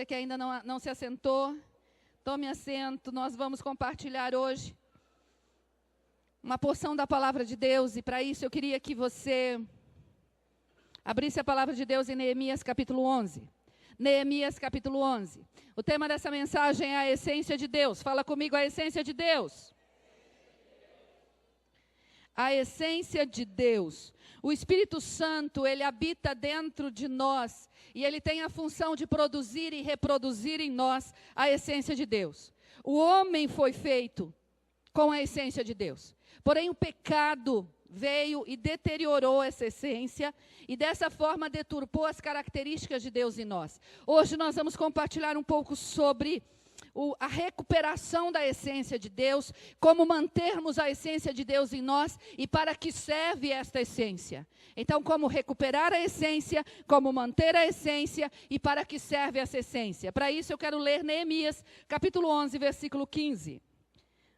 Você que ainda não se assentou, tome assento. Nós vamos compartilhar hoje uma porção da palavra de Deus. E para isso eu queria que você abrisse a palavra de Deus em Neemias capítulo 11. Neemias capítulo 11. O tema dessa mensagem é a essência de Deus. Fala comigo, a essência de Deus. A essência de Deus. O Espírito Santo, ele habita dentro de nós e ele tem a função de produzir e reproduzir em nós a essência de Deus. O homem foi feito com a essência de Deus. Porém, o pecado veio e deteriorou essa essência e dessa forma deturpou as características de Deus em nós. Hoje nós vamos compartilhar um pouco sobre a recuperação da essência de Deus, como mantermos a essência de Deus em nós e para que serve esta essência. Então, como recuperar a essência, como manter a essência e para que serve essa essência. Para isso eu quero ler Neemias, capítulo 11, versículo 15.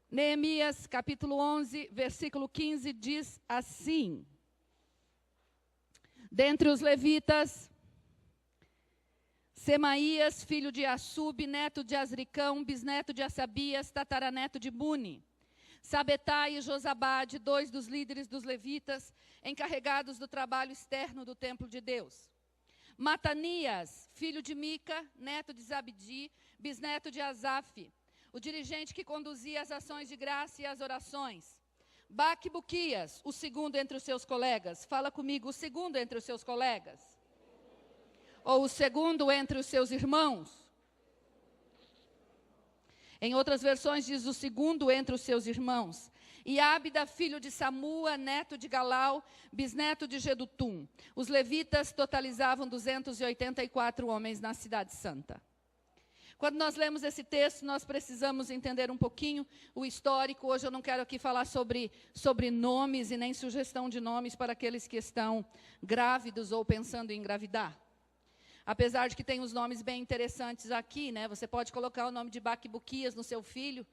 Neemias, capítulo 11, versículo 15, diz assim: dentre os levitas, Semaías, filho de Assub, neto de Azricão, bisneto de Assabias, tataraneto de Buni. Sabetai e Josabade, dois dos líderes dos levitas, encarregados do trabalho externo do templo de Deus. Matanias, filho de Mica, neto de Zabdi, bisneto de Asaf, o dirigente que conduzia as ações de graça e as orações. Baque-Buquias, o segundo entre os seus colegas. Fala comigo, o segundo entre os seus colegas. Ou o segundo entre os seus irmãos. Em outras versões diz o segundo entre os seus irmãos. E Ábida, filho de Samua, neto de Galau, bisneto de Gedutum. Os levitas totalizavam 284 homens na cidade santa. Quando nós lemos esse texto, nós precisamos entender um pouquinho o histórico. Hoje eu não quero aqui falar sobre nomes e nem sugestão de nomes para aqueles que estão grávidos ou pensando em engravidar. Apesar de que tem uns nomes bem interessantes aqui, né? Você pode colocar o nome de Baque-Buquias no seu filho.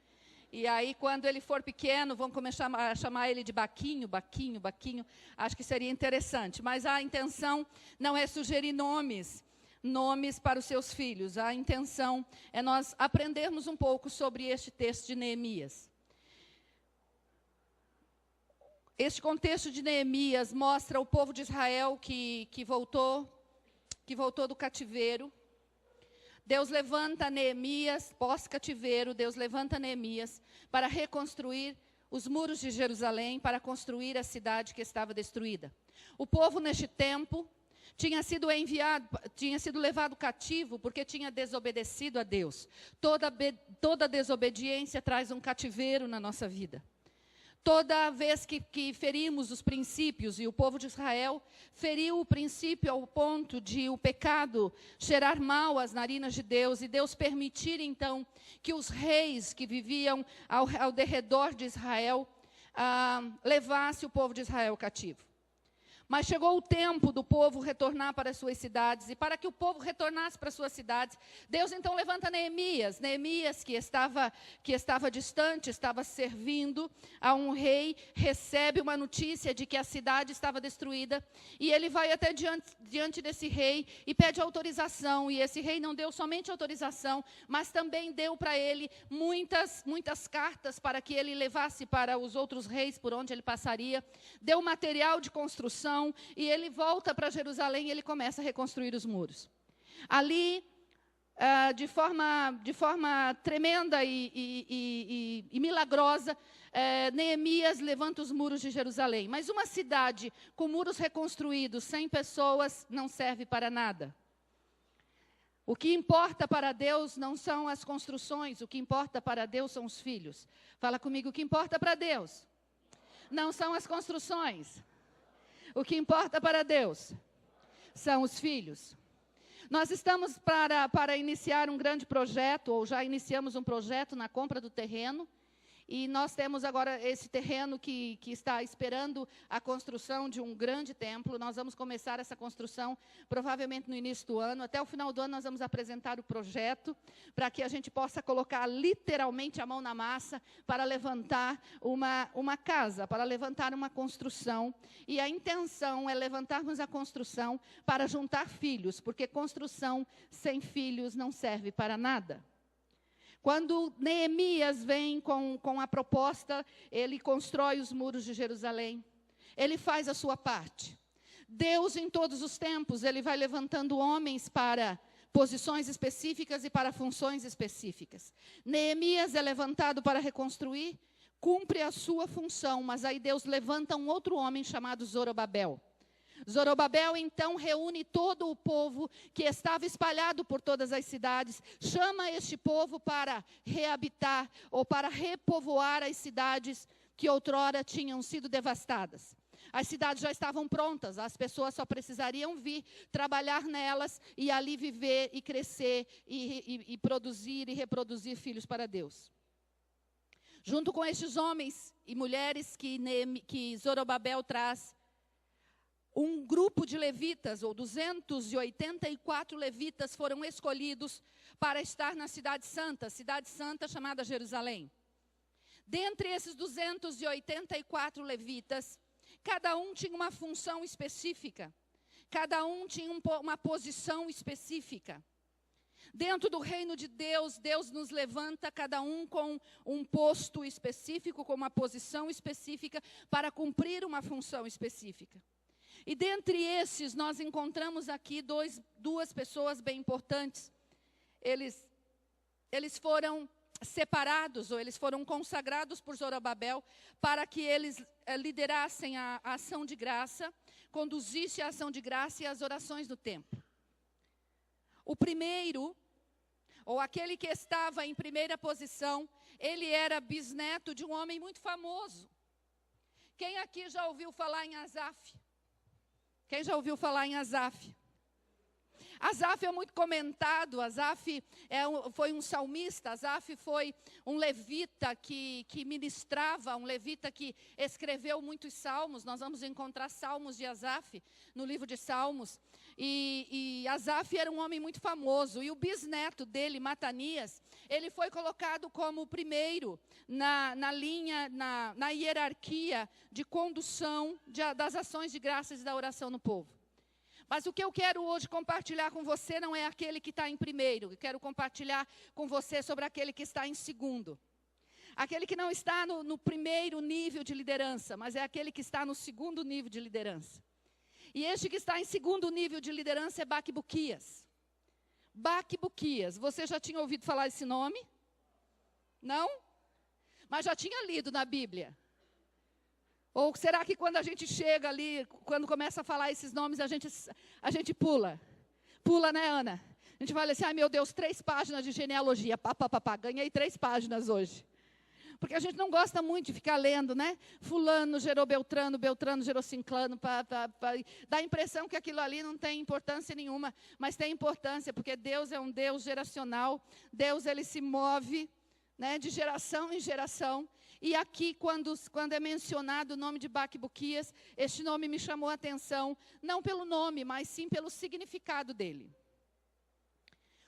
E aí, quando ele for pequeno, vão começar a chamar ele de Baquinho, Baquinho, Baquinho. Acho que seria interessante. Mas a intenção não é sugerir nomes para os seus filhos. A intenção é nós aprendermos um pouco sobre este texto de Neemias. Este contexto de Neemias mostra o povo de Israel que voltou do cativeiro. Deus levanta Neemias, pós-cativeiro, Deus levanta Neemias para reconstruir os muros de Jerusalém, para construir a cidade que estava destruída. O povo, neste tempo, tinha sido levado cativo porque tinha desobedecido a Deus. Toda desobediência traz um cativeiro na nossa vida. Toda vez que ferimos os princípios, e o povo de Israel feriu o princípio ao ponto de o pecado cheirar mal às narinas de Deus, e Deus permitir então que os reis que viviam ao derredor de Israel levassem o povo de Israel cativo. Mas chegou o tempo do povo retornar para as suas cidades. E para que o povo retornasse para as suas cidades, Deus então levanta Neemias. Neemias, que estava distante, estava servindo a um rei, recebe uma notícia de que a cidade estava destruída. E ele vai até diante desse rei e pede autorização. E esse rei não deu somente autorização, mas também deu para ele muitas cartas para que ele levasse para os outros reis por onde ele passaria. Deu material de construção. E ele volta para Jerusalém e ele começa a reconstruir os muros. Ali, de forma tremenda e milagrosa, Neemias levanta os muros de Jerusalém. Mas uma cidade com muros reconstruídos, sem pessoas, não serve para nada. O que importa para Deus não são as construções, o que importa para Deus são os filhos. Fala comigo, o que importa para Deus não são as construções. O que importa para Deus são os filhos. Nós estamos para iniciar um grande projeto, ou já iniciamos um projeto na compra do terreno. E nós temos agora esse terreno que está esperando a construção de um grande templo. Nós vamos começar essa construção provavelmente no início do ano. Até o final do ano nós vamos apresentar o projeto para que a gente possa colocar literalmente a mão na massa para levantar uma casa, para levantar uma construção. E a intenção é levantarmos a construção para juntar filhos, porque construção sem filhos não serve para nada. Quando Neemias vem com a proposta, ele constrói os muros de Jerusalém. Ele faz a sua parte. Deus, em todos os tempos, ele vai levantando homens para posições específicas e para funções específicas. Neemias é levantado para reconstruir, cumpre a sua função, mas aí Deus levanta um outro homem chamado Zorobabel. Zorobabel, então, reúne todo o povo que estava espalhado por todas as cidades, chama este povo para reabitar ou para repovoar as cidades que outrora tinham sido devastadas. As cidades já estavam prontas, as pessoas só precisariam vir, trabalhar nelas e ali viver e crescer e produzir e reproduzir filhos para Deus. Junto com estes homens e mulheres que Zorobabel traz, um grupo de levitas, ou 284 levitas, foram escolhidos para estar na cidade santa chamada Jerusalém. Dentre esses 284 levitas, cada um tinha uma função específica, cada um tinha uma posição específica. Dentro do reino de Deus, Deus nos levanta cada um com um posto específico, com uma posição específica, para cumprir uma função específica. E dentre esses, nós encontramos aqui duas pessoas bem importantes. Eles foram separados, ou eles foram consagrados por Zorobabel, para que eles liderassem a ação de graça, conduzissem a ação de graça e as orações do templo. O primeiro, ou aquele que estava em primeira posição, ele era bisneto de um homem muito famoso. Quem aqui já ouviu falar em Asaf? Quem já ouviu falar em Asaf? Asaf é muito comentado. Asaf foi um salmista. Asaf foi um levita que ministrava, um levita que escreveu muitos salmos. Nós vamos encontrar salmos de Asaf no livro de Salmos. E Asaf era um homem muito famoso. E o bisneto dele, Matanias, ele foi colocado como o primeiro na linha, na hierarquia de condução das ações de graças e da oração no povo. Mas o que eu quero hoje compartilhar com você não é aquele que está em primeiro. Eu quero compartilhar com você sobre aquele que está em segundo. Aquele que não está no primeiro nível de liderança, mas é aquele que está no segundo nível de liderança. E este que está em segundo nível de liderança é Baquibuquias. Baquibuquias, você já tinha ouvido falar esse nome? Não? Mas já tinha lido na Bíblia? Ou será que quando a gente chega ali, quando começa a falar esses nomes, a gente pula? Pula, né, Ana? A gente fala assim, ai meu Deus, 3 páginas de genealogia. Ganhei 3 páginas hoje. Porque a gente não gosta muito de ficar lendo, né? Fulano gerou Beltrano, Beltrano gerou Ciclano. Dá a impressão que aquilo ali não tem importância nenhuma. Mas tem importância, porque Deus é um Deus geracional. Deus, ele se move, né, de geração em geração. E aqui, quando é mencionado o nome de Baquibuquias, este nome me chamou a atenção, não pelo nome, mas sim pelo significado dele.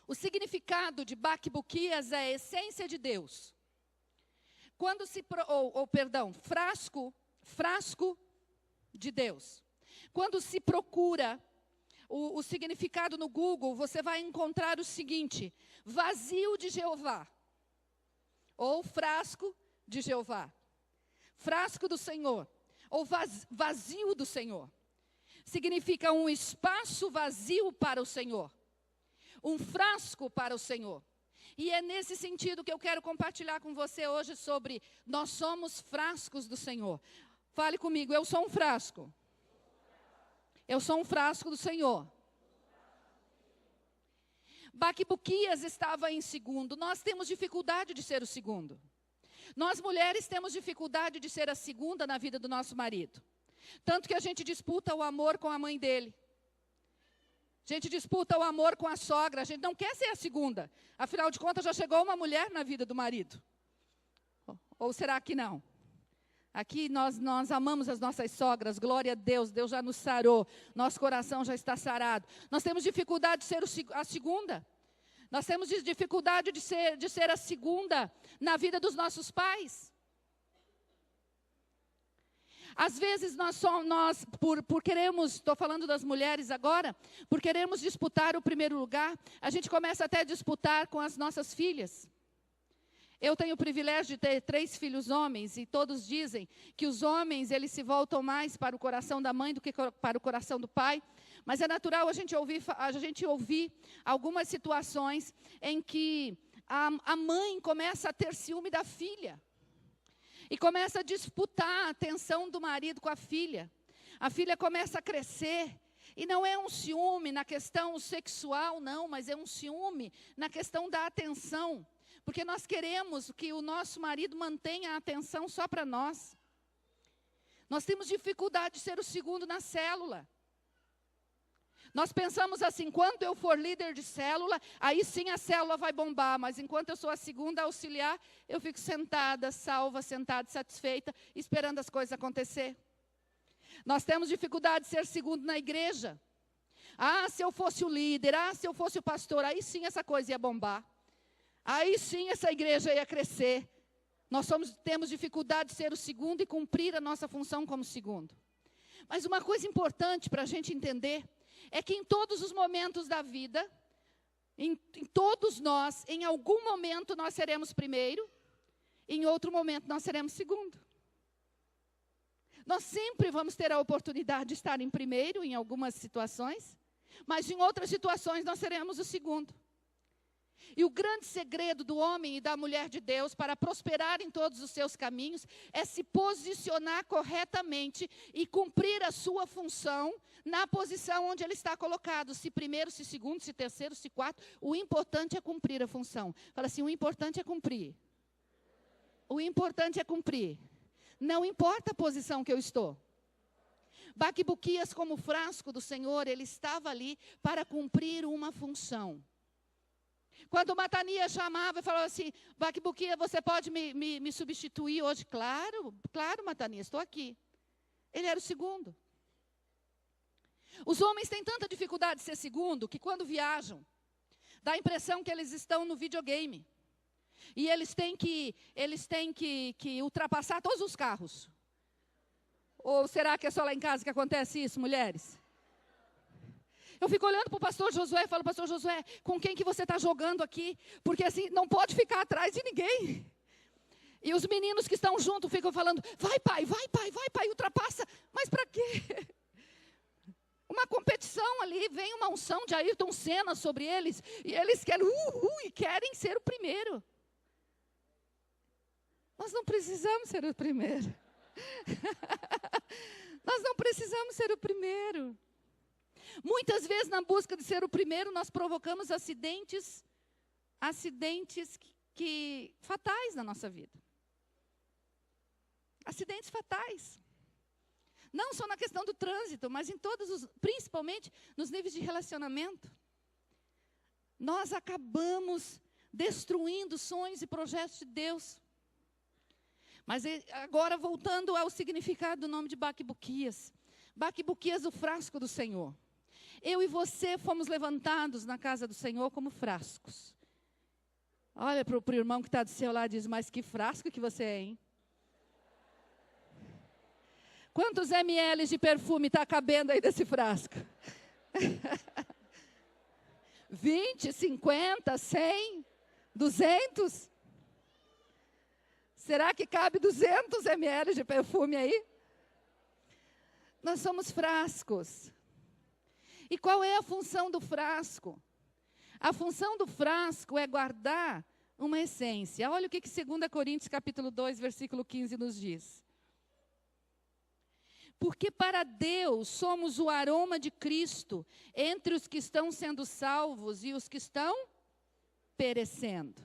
O significado de Baquibuquias é a essência de Deus. Frasco de Deus. Quando se procura o significado no Google, você vai encontrar o seguinte: vazio de Jeová, ou frasco de Jeová, frasco do Senhor, ou vazio do Senhor. Significa um espaço vazio para o Senhor, um frasco para o Senhor. E é nesse sentido que eu quero compartilhar com você hoje sobre nós somos frascos do Senhor. Fale comigo, eu sou um frasco. Eu sou um frasco do Senhor. Baquibuquias estava em segundo. Nós temos dificuldade de ser o segundo. Nós mulheres temos dificuldade de ser a segunda na vida do nosso marido. Tanto que a gente disputa o amor com a mãe dele. A gente disputa o amor com a sogra. A gente não quer ser a segunda. Afinal de contas, já chegou uma mulher na vida do marido. Ou será que não? Aqui nós amamos as nossas sogras, glória a Deus, Deus já nos sarou, nosso coração já está sarado. Nós temos dificuldade de ser a segunda. Nós temos dificuldade de ser a segunda na vida dos nossos pais. Às vezes por queremos, estou falando das mulheres agora, por queremos disputar o primeiro lugar, a gente começa até a disputar com as nossas filhas. Eu tenho o privilégio de ter 3 filhos homens e todos dizem que os homens eles se voltam mais para o coração da mãe do que para o coração do pai. Mas é natural a gente ouvir algumas situações em que a mãe começa a ter ciúme da filha. E começa a disputar a atenção do marido com a filha. A filha começa a crescer. E não é um ciúme na questão sexual, não, mas é um ciúme na questão da atenção. Porque nós queremos que o nosso marido mantenha a atenção só para nós. Nós temos dificuldade de ser o segundo na célula. Nós pensamos assim, quando eu for líder de célula, aí sim a célula vai bombar. Mas enquanto eu sou a segunda auxiliar, eu fico sentada, salva, sentada, satisfeita, esperando as coisas acontecer. Nós temos dificuldade de ser segundo na igreja. Ah, se eu fosse o líder, se eu fosse o pastor, aí sim essa coisa ia bombar. Aí sim essa igreja ia crescer. Nós temos dificuldade de ser o segundo e cumprir a nossa função como segundo. Mas uma coisa importante para a gente entender é que em todos os momentos da vida, em todos nós, em algum momento nós seremos primeiro, em outro momento nós seremos segundo. Nós sempre vamos ter a oportunidade de estar em primeiro em algumas situações, mas em outras situações nós seremos o segundo. E o grande segredo do homem e da mulher de Deus para prosperar em todos os seus caminhos é se posicionar corretamente e cumprir a sua função na posição onde ele está colocado. Se primeiro, se segundo, se terceiro, se quarto, o importante é cumprir a função. Fala assim, o importante é cumprir. O importante é cumprir. Não importa a posição que eu estou. Baquibuquias, como frasco do Senhor, ele estava ali para cumprir uma função. Quando Matanias chamava e falava assim, Baquibuquia, você pode me substituir hoje? Claro, Matanias, estou aqui. Ele era o segundo. Os homens têm tanta dificuldade de ser segundo, que quando viajam, dá a impressão que eles estão no videogame. E eles têm que ultrapassar todos os carros. Ou será que é só lá em casa que acontece isso, mulheres? Eu fico olhando para o pastor Josué e falo, pastor Josué, com quem que você está jogando aqui? Porque assim, não pode ficar atrás de ninguém. E os meninos que estão junto ficam falando, vai pai, ultrapassa. Mas para quê? Uma competição ali, vem uma unção de Ayrton Senna sobre eles, e eles querem, e querem ser o primeiro. Nós não precisamos ser o primeiro. Nós não precisamos ser o primeiro. Muitas vezes, na busca de ser o primeiro, nós provocamos acidentes fatais na nossa vida. Acidentes fatais. Não só na questão do trânsito, mas em principalmente nos níveis de relacionamento. Nós acabamos destruindo sonhos e projetos de Deus. Mas agora, voltando ao significado do nome de Baquibuquias. Baquibuquias, o frasco do Senhor. Eu e você fomos levantados na casa do Senhor como frascos. Olha para o irmão que está do seu lado e diz, mas que frasco que você é, hein? Quantos ml de perfume está cabendo aí desse frasco? 20, 50, 100, 200? Será que cabe 200 ml de perfume aí? Nós somos frascos. E qual é a função do frasco? A função do frasco é guardar uma essência. Olha o que 2 Coríntios capítulo 2, versículo 15 nos diz. Porque para Deus somos o aroma de Cristo entre os que estão sendo salvos e os que estão perecendo.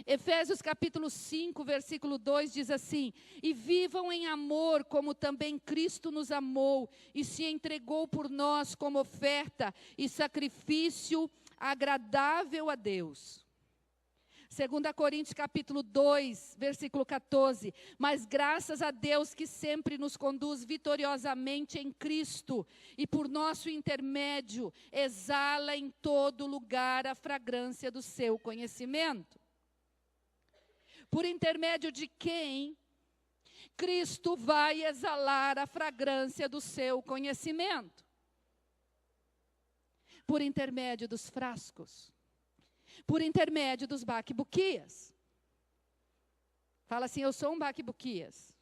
Efésios capítulo 5, versículo 2 diz assim, e vivam em amor como também Cristo nos amou e se entregou por nós como oferta e sacrifício agradável a Deus. 2 Coríntios capítulo 2, versículo 14. Mas graças a Deus que sempre nos conduz vitoriosamente em Cristo e por nosso intermédio exala em todo lugar a fragrância do seu conhecimento. Por intermédio de quem Cristo vai exalar a fragrância do seu conhecimento? Por intermédio dos frascos. Por intermédio dos baquibuquias. Fala assim, eu sou um baquibuquias.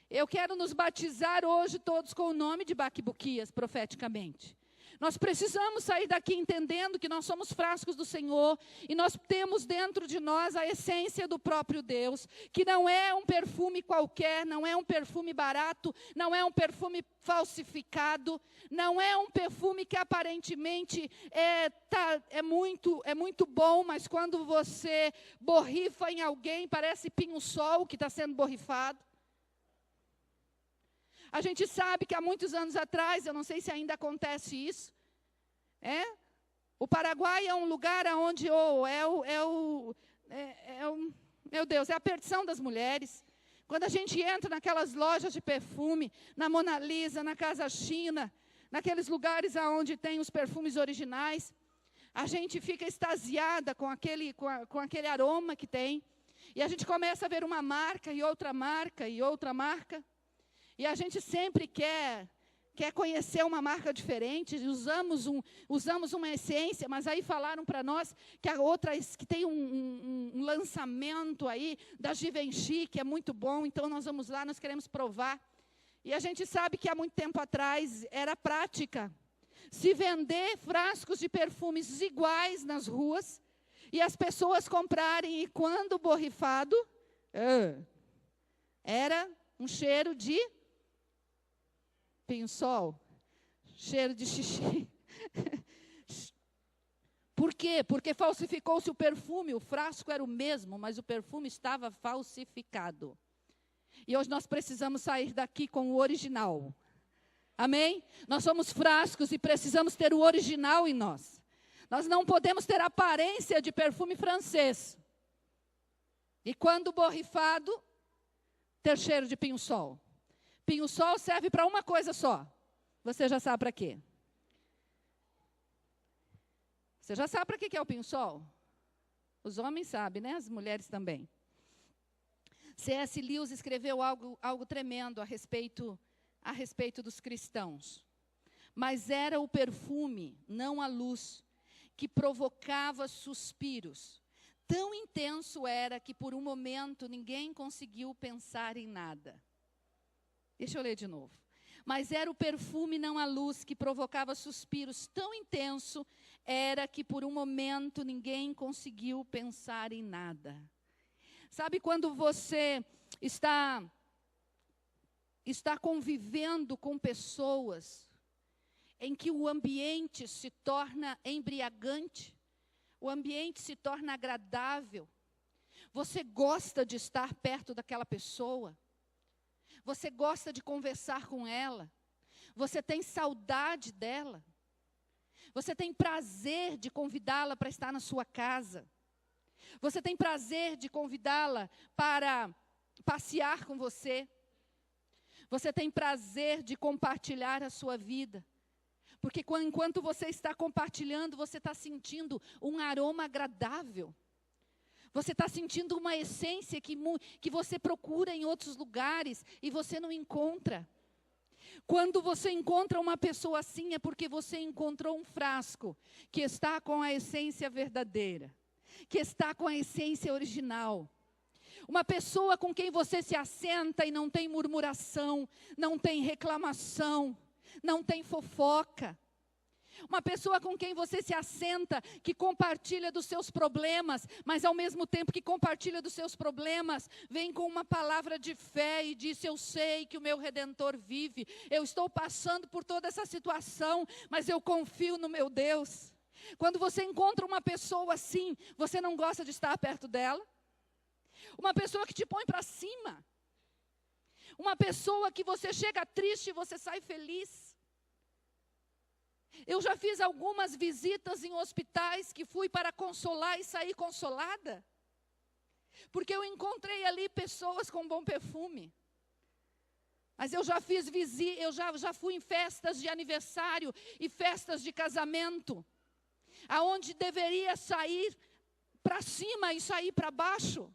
Eu quero nos batizar hoje todos com o nome de baquibuquias, profeticamente. Nós precisamos sair daqui entendendo que nós somos frascos do Senhor e nós temos dentro de nós a essência do próprio Deus, que não é um perfume qualquer, não é um perfume barato, não é um perfume falsificado, não é um perfume que aparentemente é muito bom, mas quando você borrifa em alguém, parece pinho-sol que está sendo borrifado. A gente sabe que há muitos anos atrás, eu não sei se ainda acontece isso, o Paraguai é um lugar onde meu Deus, é a perdição das mulheres. Quando a gente entra naquelas lojas de perfume, na Mona Lisa, na Casa China, naqueles lugares onde tem os perfumes originais, a gente fica extasiada com aquele aroma que tem, e a gente começa a ver uma marca e outra marca e outra marca. E a gente sempre quer conhecer uma marca diferente, usamos uma essência, mas aí falaram para nós que a outra, que tem um lançamento aí da Givenchy, que é muito bom, então nós vamos lá, nós queremos provar. E a gente sabe que há muito tempo atrás era prática se vender frascos de perfumes iguais nas ruas, e as pessoas comprarem, e quando borrifado, era um cheiro de pinho-sol, cheiro de xixi. Por quê? Porque falsificou-se o perfume, o frasco era o mesmo, mas o perfume estava falsificado. E hoje nós precisamos sair daqui com o original. Amém? Nós somos frascos e precisamos ter o original em nós. Nós não podemos ter aparência de perfume francês. E quando borrifado, ter cheiro de pinho-sol. Pinho-sol serve para uma coisa só. Você já sabe para quê? Você já sabe para que é o pinho-sol? Os homens sabem, né? As mulheres também. C.S. Lewis escreveu algo tremendo a respeito dos cristãos. Mas era o perfume, não a luz, que provocava suspiros. Tão intenso era que por um momento ninguém conseguiu pensar em nada. Deixa eu ler de novo. Mas era o perfume, não a luz, que provocava suspiros. Tão intenso era que por um momento ninguém conseguiu pensar em nada. Sabe quando você está convivendo com pessoas em que o ambiente se torna embriagante, o ambiente se torna agradável, você gosta de estar perto daquela pessoa, você gosta de conversar com ela, você tem saudade dela, você tem prazer de convidá-la para estar na sua casa, você tem prazer de convidá-la para passear com você, você tem prazer de compartilhar a sua vida, porque enquanto você está compartilhando, você está sentindo um aroma agradável. Você está sentindo uma essência que você procura em outros lugares e você não encontra. Quando você encontra uma pessoa assim, é porque você encontrou um frasco que está com a essência verdadeira, que está com a essência original. Uma pessoa com quem você se assenta e não tem murmuração, não tem reclamação, não tem fofoca. Uma pessoa com quem você se assenta, que compartilha dos seus problemas, mas ao mesmo tempo que compartilha dos seus problemas, vem com uma palavra de fé e diz: eu sei que o meu Redentor vive, eu estou passando por toda essa situação, mas eu confio no meu Deus. Quando você encontra uma pessoa assim, você não gosta de estar perto dela? Uma pessoa que te põe para cima, uma pessoa que você chega triste e você sai feliz. Eu já fiz algumas visitas em hospitais que fui para consolar e saí consolada. Porque eu encontrei ali pessoas com bom perfume. Mas eu já fiz já fui em festas de aniversário e festas de casamento, aonde deveria sair para cima e sair para baixo.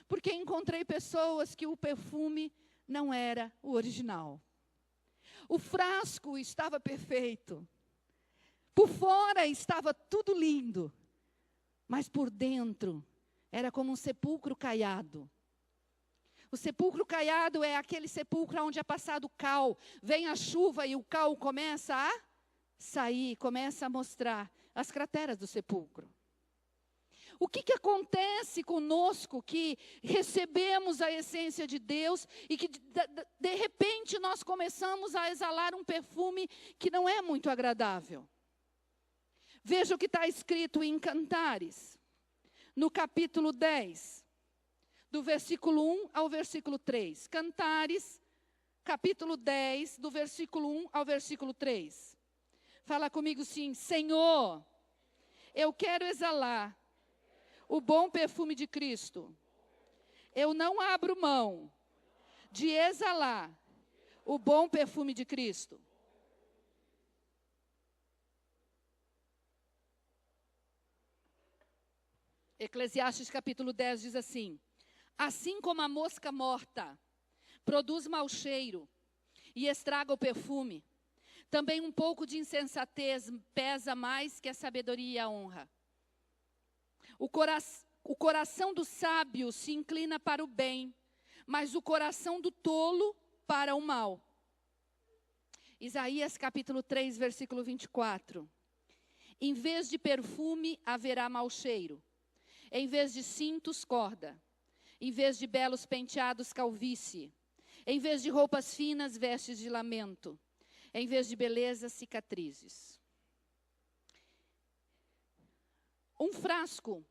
Porque encontrei pessoas que o perfume não era o original. O frasco estava perfeito. Por fora estava tudo lindo. Mas por dentro era como um sepulcro caiado. O sepulcro caiado é aquele sepulcro onde é passado cal. Vem a chuva e o cal começa a sair, começa a mostrar as crateras do sepulcro. O que acontece conosco que recebemos a essência de Deus e que de repente nós começamos a exalar um perfume que não é muito agradável? Veja o que está escrito em Cantares, no capítulo 10. Do versículo 1 ao versículo 3. Cantares, capítulo 10, do versículo 1 ao versículo 3. Fala comigo sim: Senhor, eu quero exalar o bom perfume de Cristo. Eu não abro mão de exalar o bom perfume de Cristo. Eclesiastes capítulo 10 diz assim: assim como a mosca morta produz mau cheiro e estraga o perfume, também um pouco de insensatez pesa mais que a sabedoria e a honra. O coração do sábio se inclina para o bem, mas o coração do tolo para o mal. Isaías capítulo 3, versículo 24. Em vez de perfume haverá mau cheiro, em vez de cintos, corda. Em vez de belos penteados, calvície. Em vez de roupas finas, vestes de lamento. Em vez de beleza, cicatrizes. Um frasco,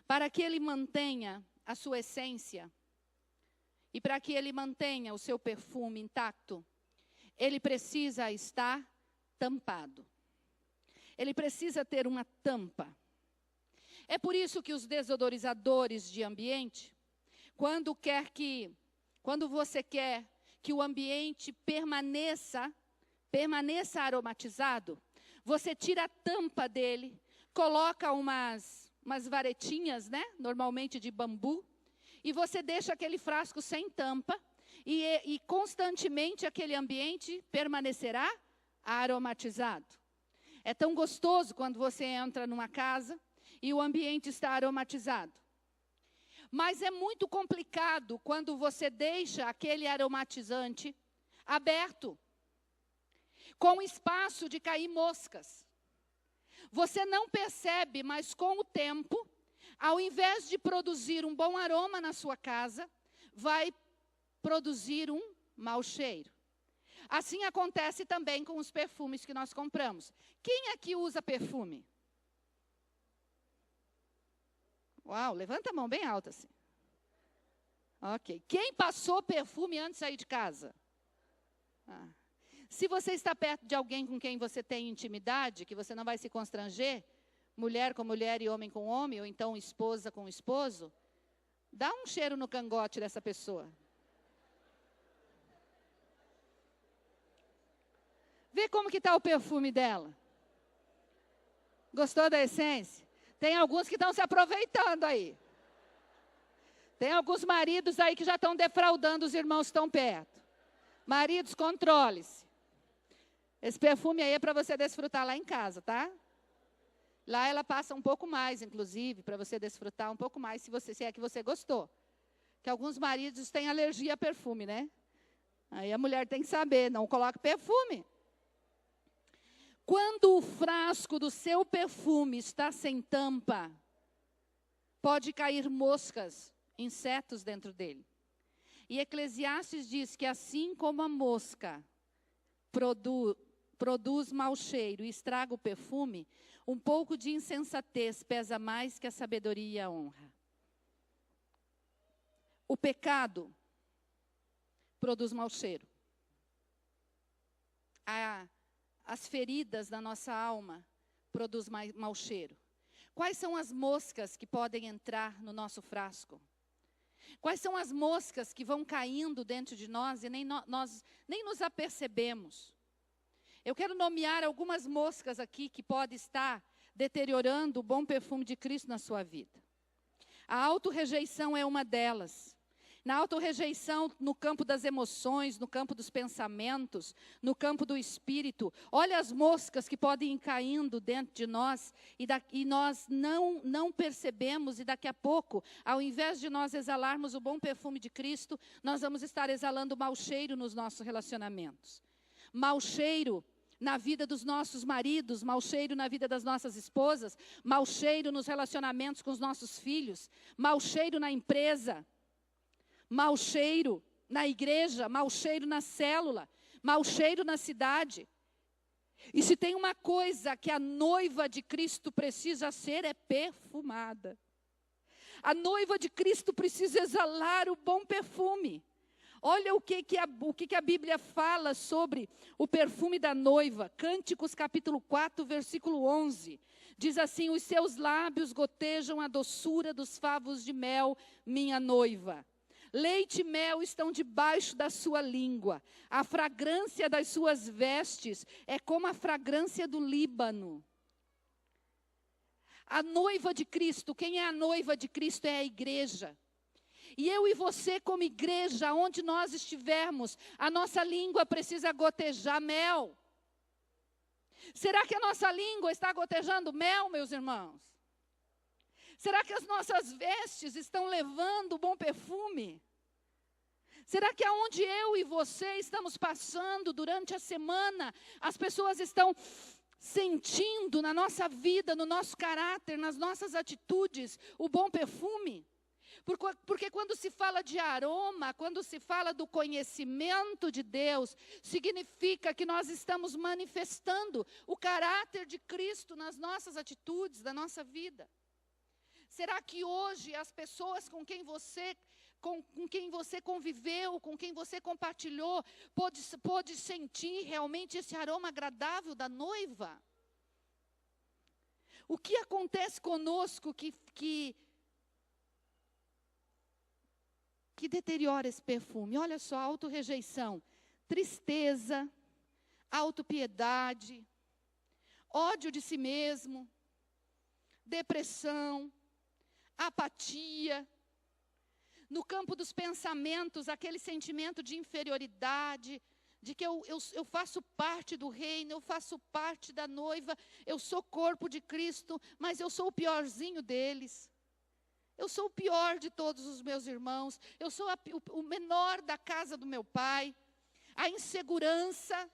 para que ele mantenha a sua essência e para que ele mantenha o seu perfume intacto, ele precisa estar tampado. Ele precisa ter uma tampa. É por isso que os desodorizadores de ambiente, quando você quer que o ambiente permaneça aromatizado, você tira a tampa dele, coloca umas varetinhas, né, normalmente de bambu, e você deixa aquele frasco sem tampa, e constantemente aquele ambiente permanecerá aromatizado. É tão gostoso quando você entra numa casa e o ambiente está aromatizado. Mas é muito complicado quando você deixa aquele aromatizante aberto, com espaço de cair moscas. Você não percebe, mas com o tempo, ao invés de produzir um bom aroma na sua casa, vai produzir um mau cheiro. Assim acontece também com os perfumes que nós compramos. Quem aqui usa perfume? Uau, levanta a mão bem alta assim. Ok. Quem passou perfume antes de sair de casa? Se você está perto de alguém com quem você tem intimidade, que você não vai se constranger, mulher com mulher e homem com homem, ou então esposa com esposo, dá um cheiro no cangote dessa pessoa. Vê como que está o perfume dela. Gostou da essência? Tem alguns que estão se aproveitando aí. Tem alguns maridos aí que já estão defraudando os irmãos que estão perto. Maridos, controle-se. Esse perfume aí é para você desfrutar lá em casa, tá? Lá ela passa um pouco mais, inclusive, para você desfrutar um pouco mais, se é que você gostou. Que alguns maridos têm alergia a perfume, né? Aí a mulher tem que saber, não coloque perfume. Quando o frasco do seu perfume está sem tampa, pode cair moscas, insetos dentro dele. E Eclesiastes diz que assim como a mosca produz mau cheiro e estraga o perfume, um pouco de insensatez pesa mais que a sabedoria e a honra. O pecado produz mau cheiro. as feridas da nossa alma produzem mau cheiro? Quais são as moscas que podem entrar no nosso frasco? Quais são as moscas que vão caindo dentro de nós e nós nem nos apercebemos? Eu quero nomear algumas moscas aqui que podem estar deteriorando o bom perfume de Cristo na sua vida. A autorrejeição é uma delas. Na autorrejeição, no campo das emoções, no campo dos pensamentos, no campo do espírito, olha as moscas que podem ir caindo dentro de nós e nós não percebemos, e daqui a pouco, ao invés de nós exalarmos o bom perfume de Cristo, nós vamos estar exalando mau cheiro nos nossos relacionamentos. Mau cheiro na vida dos nossos maridos, mau cheiro na vida das nossas esposas, mau cheiro nos relacionamentos com os nossos filhos, mau cheiro na empresa, mau cheiro na igreja, mau cheiro na célula, mau cheiro na cidade. E se tem uma coisa que a noiva de Cristo precisa ser, é perfumada. A noiva de Cristo precisa exalar o bom perfume. Olha o que a Bíblia fala sobre o perfume da noiva. Cânticos capítulo 4, versículo 11. Diz assim: os seus lábios gotejam a doçura dos favos de mel, minha noiva. Leite e mel estão debaixo da sua língua. A fragrância das suas vestes é como a fragrância do Líbano. A noiva de Cristo, quem é a noiva de Cristo? É a igreja. E eu e você, como igreja, onde nós estivermos, a nossa língua precisa gotejar mel. Será que a nossa língua está gotejando mel, meus irmãos? Será que as nossas vestes estão levando bom perfume? Será que aonde eu e você estamos passando durante a semana, as pessoas estão sentindo na nossa vida, no nosso caráter, nas nossas atitudes, o bom perfume? Porque quando se fala de aroma, quando se fala do conhecimento de Deus, significa que nós estamos manifestando o caráter de Cristo nas nossas atitudes, da nossa vida. Será que hoje as pessoas com quem você conviveu, com quem você compartilhou, pôde sentir realmente esse aroma agradável da noiva? O que acontece conosco que deteriora esse perfume? Olha só, autorrejeição, tristeza, autopiedade, ódio de si mesmo, depressão, apatia. No campo dos pensamentos, aquele sentimento de inferioridade, de que eu faço parte do reino, eu faço parte da noiva, eu sou corpo de Cristo, mas eu sou o piorzinho deles. Eu sou o pior de todos os meus irmãos, eu sou o menor da casa do meu pai. A insegurança,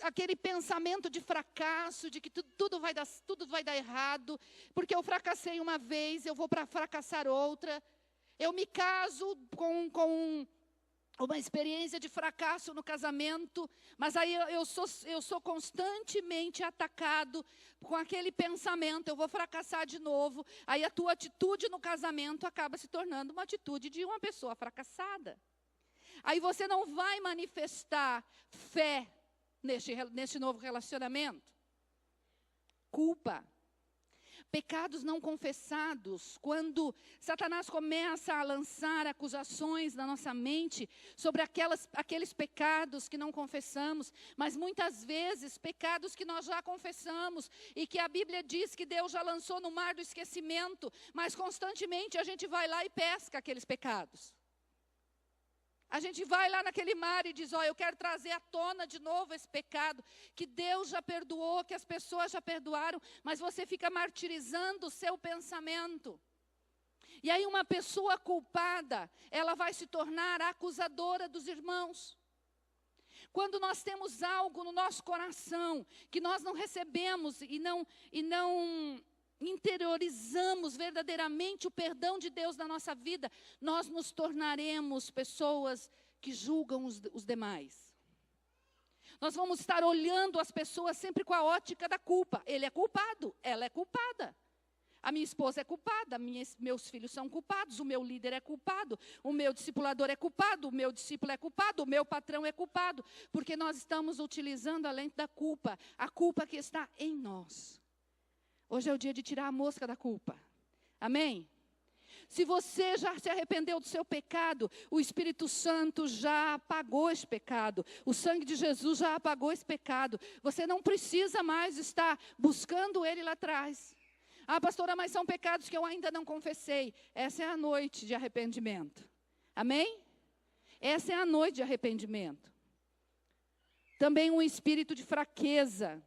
aquele pensamento de fracasso, de que tudo vai dar errado, porque eu fracassei uma vez, eu vou fracassar outra. Eu me caso com uma experiência de fracasso no casamento, mas aí eu sou constantemente atacado com aquele pensamento: eu vou fracassar de novo. Aí a tua atitude no casamento acaba se tornando uma atitude de uma pessoa fracassada. Aí você não vai manifestar fé neste novo relacionamento. Culpa. Pecados não confessados. Quando Satanás começa a lançar acusações na nossa mente sobre aqueles pecados que não confessamos, mas muitas vezes pecados que nós já confessamos e que a Bíblia diz que Deus já lançou no mar do esquecimento, mas constantemente a gente vai lá e pesca aqueles pecados. A gente vai lá naquele mar e diz: eu quero trazer à tona de novo esse pecado, que Deus já perdoou, que as pessoas já perdoaram, mas você fica martirizando o seu pensamento. E aí uma pessoa culpada, ela vai se tornar acusadora dos irmãos. Quando nós temos algo no nosso coração, que nós não recebemos e não interiorizamos verdadeiramente o perdão de Deus na nossa vida, nós nos tornaremos pessoas que julgam os demais. Nós vamos estar olhando as pessoas sempre com a ótica da culpa. Ele é culpado, ela é culpada. A minha esposa é culpada, meus filhos são culpados, o meu líder é culpado, o meu discipulador é culpado, o meu discípulo é culpado, o meu patrão é culpado, porque nós estamos utilizando a lente da culpa, a culpa que está em nós. Hoje é o dia de tirar a mosca da culpa. Amém? Se você já se arrependeu do seu pecado, o Espírito Santo já apagou esse pecado. O sangue de Jesus já apagou esse pecado. Você não precisa mais estar buscando ele lá atrás. Ah, pastora, mas são pecados que eu ainda não confessei. Essa é a noite de arrependimento. Amém? Essa é a noite de arrependimento. Também um espírito de fraqueza,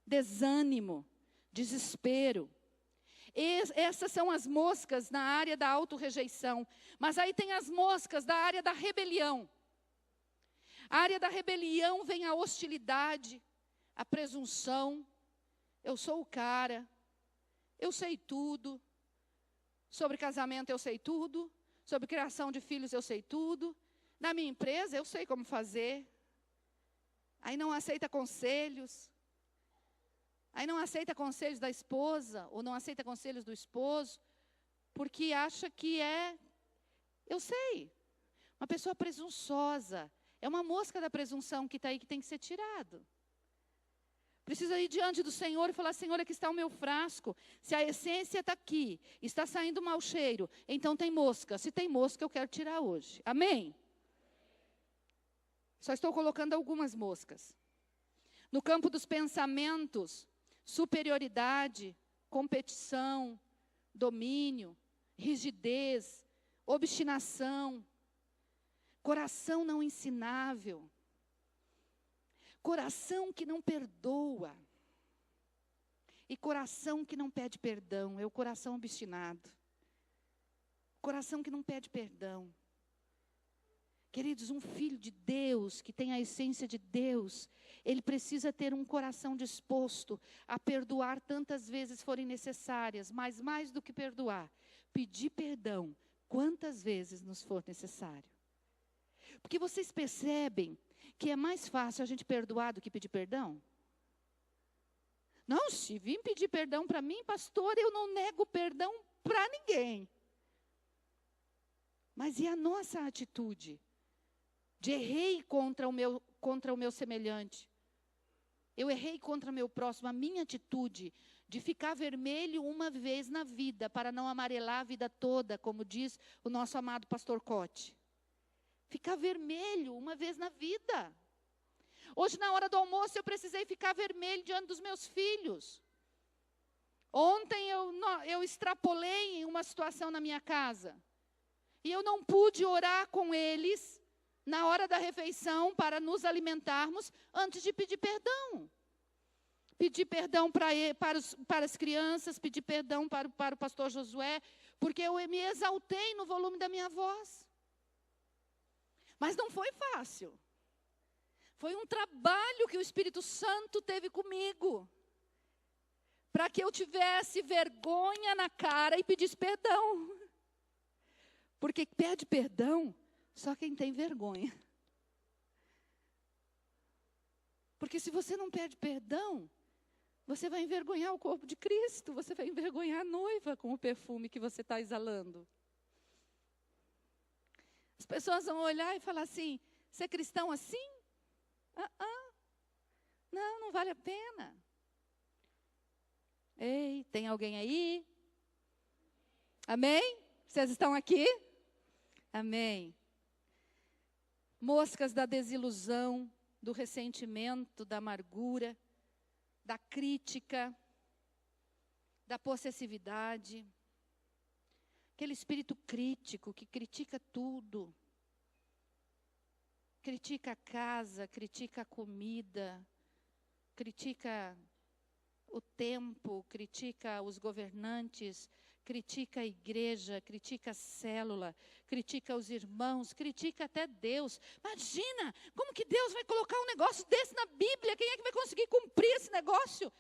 desânimo, desespero. Essas são as moscas na área da autorrejeição. Mas aí tem as moscas da área da rebelião. A área da rebelião vem a hostilidade, a presunção. Eu sou o cara. Eu sei tudo. Sobre casamento eu sei tudo. Sobre criação de filhos eu sei tudo. Na minha empresa eu sei como fazer. Aí não aceita conselhos. Aí não aceita conselhos da esposa, ou não aceita conselhos do esposo, porque acha que eu sei. Uma pessoa presunçosa. É uma mosca da presunção que está aí, que tem que ser tirado. Precisa ir diante do Senhor e falar, Senhor, aqui está o meu frasco. Se a essência está aqui, está saindo mau cheiro, então tem mosca. Se tem mosca, eu quero tirar hoje. Amém? Só estou colocando algumas moscas. No campo dos pensamentos, superioridade, competição, domínio, rigidez, obstinação, coração não ensinável. Coração que não perdoa. E coração que não pede perdão. É o coração obstinado. Coração que não pede perdão. Queridos, um filho de Deus, que tem a essência de Deus, ele precisa ter um coração disposto a perdoar tantas vezes forem necessárias, mas mais do que perdoar, pedir perdão quantas vezes nos for necessário. Porque vocês percebem que é mais fácil a gente perdoar do que pedir perdão? Não, se vir pedir perdão para mim, pastor, eu não nego perdão para ninguém. Mas e a nossa atitude? De errei contra o meu semelhante. Eu errei contra o meu próximo. A minha atitude de ficar vermelho uma vez na vida, para não amarelar a vida toda, como diz o nosso amado pastor Cote. Ficar vermelho uma vez na vida. Hoje, na hora do almoço, eu precisei ficar vermelho diante dos meus filhos. Ontem eu extrapolei em uma situação na minha casa. E eu não pude orar com eles na hora da refeição para nos alimentarmos antes de pedir perdão. Pedir perdão para as crianças, pedir perdão para o pastor Josué, porque eu me exaltei no volume da minha voz. Mas não foi fácil. Foi um trabalho que o Espírito Santo teve comigo, para que eu tivesse vergonha na cara e pedisse perdão. Porque pede perdão só quem tem vergonha. Porque se você não pede perdão, você vai envergonhar o corpo de Cristo, você vai envergonhar a noiva com o perfume que você está exalando. As pessoas vão olhar e falar assim, você é cristão assim? Não vale a pena. Ei, tem alguém aí? Amém? Vocês estão aqui? Amém. Moscas da desilusão, do ressentimento, da amargura, da crítica, da possessividade. Aquele espírito crítico que critica tudo. Critica a casa, critica a comida, critica o tempo, critica os governantes, critica a igreja, critica a célula, critica os irmãos, critica até Deus. Imagina, como que Deus vai colocar um negócio desse na Bíblia? Quem é que vai conseguir cumprir esse negócio?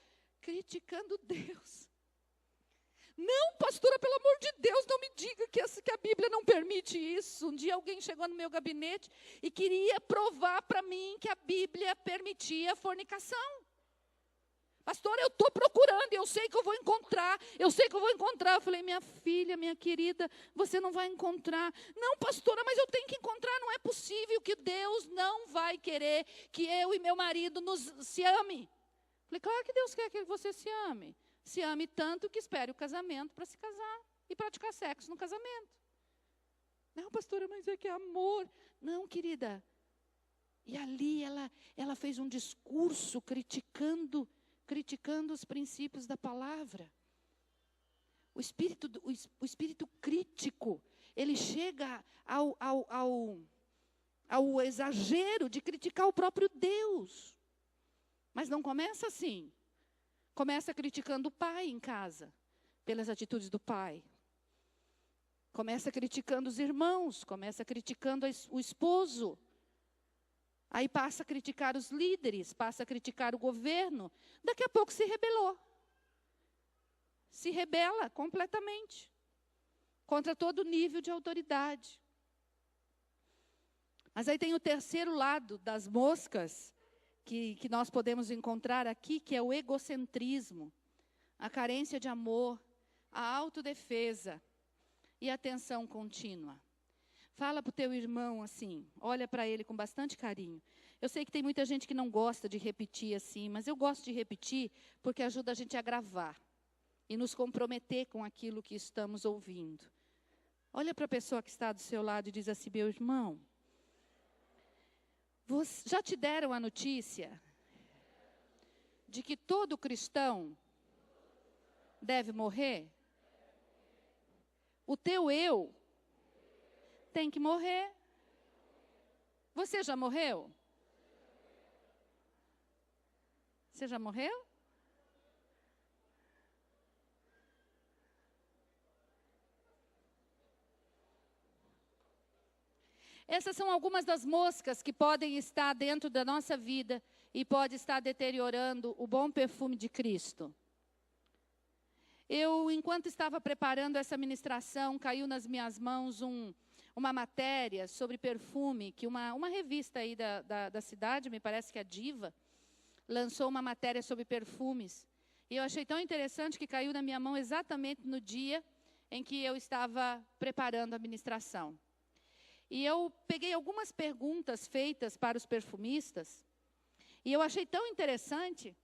Criticando Deus. Não, pastora, pelo amor de Deus, não me diga que a Bíblia não permite isso. Um dia alguém chegou no meu gabinete e queria provar para mim que a Bíblia permitia a fornicação. Pastora, eu estou procurando, eu sei que eu vou encontrar, eu sei que eu vou encontrar. Eu falei, minha filha, minha querida, você não vai encontrar. Não, pastora, mas eu tenho que encontrar, não é possível que Deus não vai querer que eu e meu marido se ame. Eu falei, claro que Deus quer que você se ame. Se ame tanto que espere o casamento para se casar e praticar sexo no casamento. Não, pastora, mas é que é amor. Não, querida. E ali ela fez um discurso criticando os princípios da palavra. O espírito crítico, ele chega ao exagero de criticar o próprio Deus. Mas não começa assim. Começa criticando o pai em casa, pelas atitudes do pai. Começa criticando os irmãos, começa criticando o esposo. Aí passa a criticar os líderes, passa a criticar o governo. Daqui a pouco se rebelou. Se rebela completamente. Contra todo nível de autoridade. Mas aí tem o terceiro lado das moscas, que nós podemos encontrar aqui, que é o egocentrismo, a carência de amor, a autodefesa e a tensão contínua. Fala para o teu irmão assim, olha para ele com bastante carinho. Eu sei que tem muita gente que não gosta de repetir assim, mas eu gosto de repetir porque ajuda a gente a gravar e nos comprometer com aquilo que estamos ouvindo. Olha para a pessoa que está do seu lado e diz assim, meu irmão, já te deram a notícia de que todo cristão deve morrer? O teu eu tem que morrer. Você já morreu? Você já morreu? Essas são algumas das moscas que podem estar dentro da nossa vida e pode estar deteriorando o bom perfume de Cristo. Enquanto estava preparando essa ministração, caiu nas minhas mãos uma matéria sobre perfume, que uma revista aí da cidade, me parece que a Diva, lançou uma matéria sobre perfumes. E eu achei tão interessante que caiu na minha mão exatamente no dia em que eu estava preparando a ministração. E eu peguei algumas perguntas feitas para os perfumistas, e eu achei tão interessante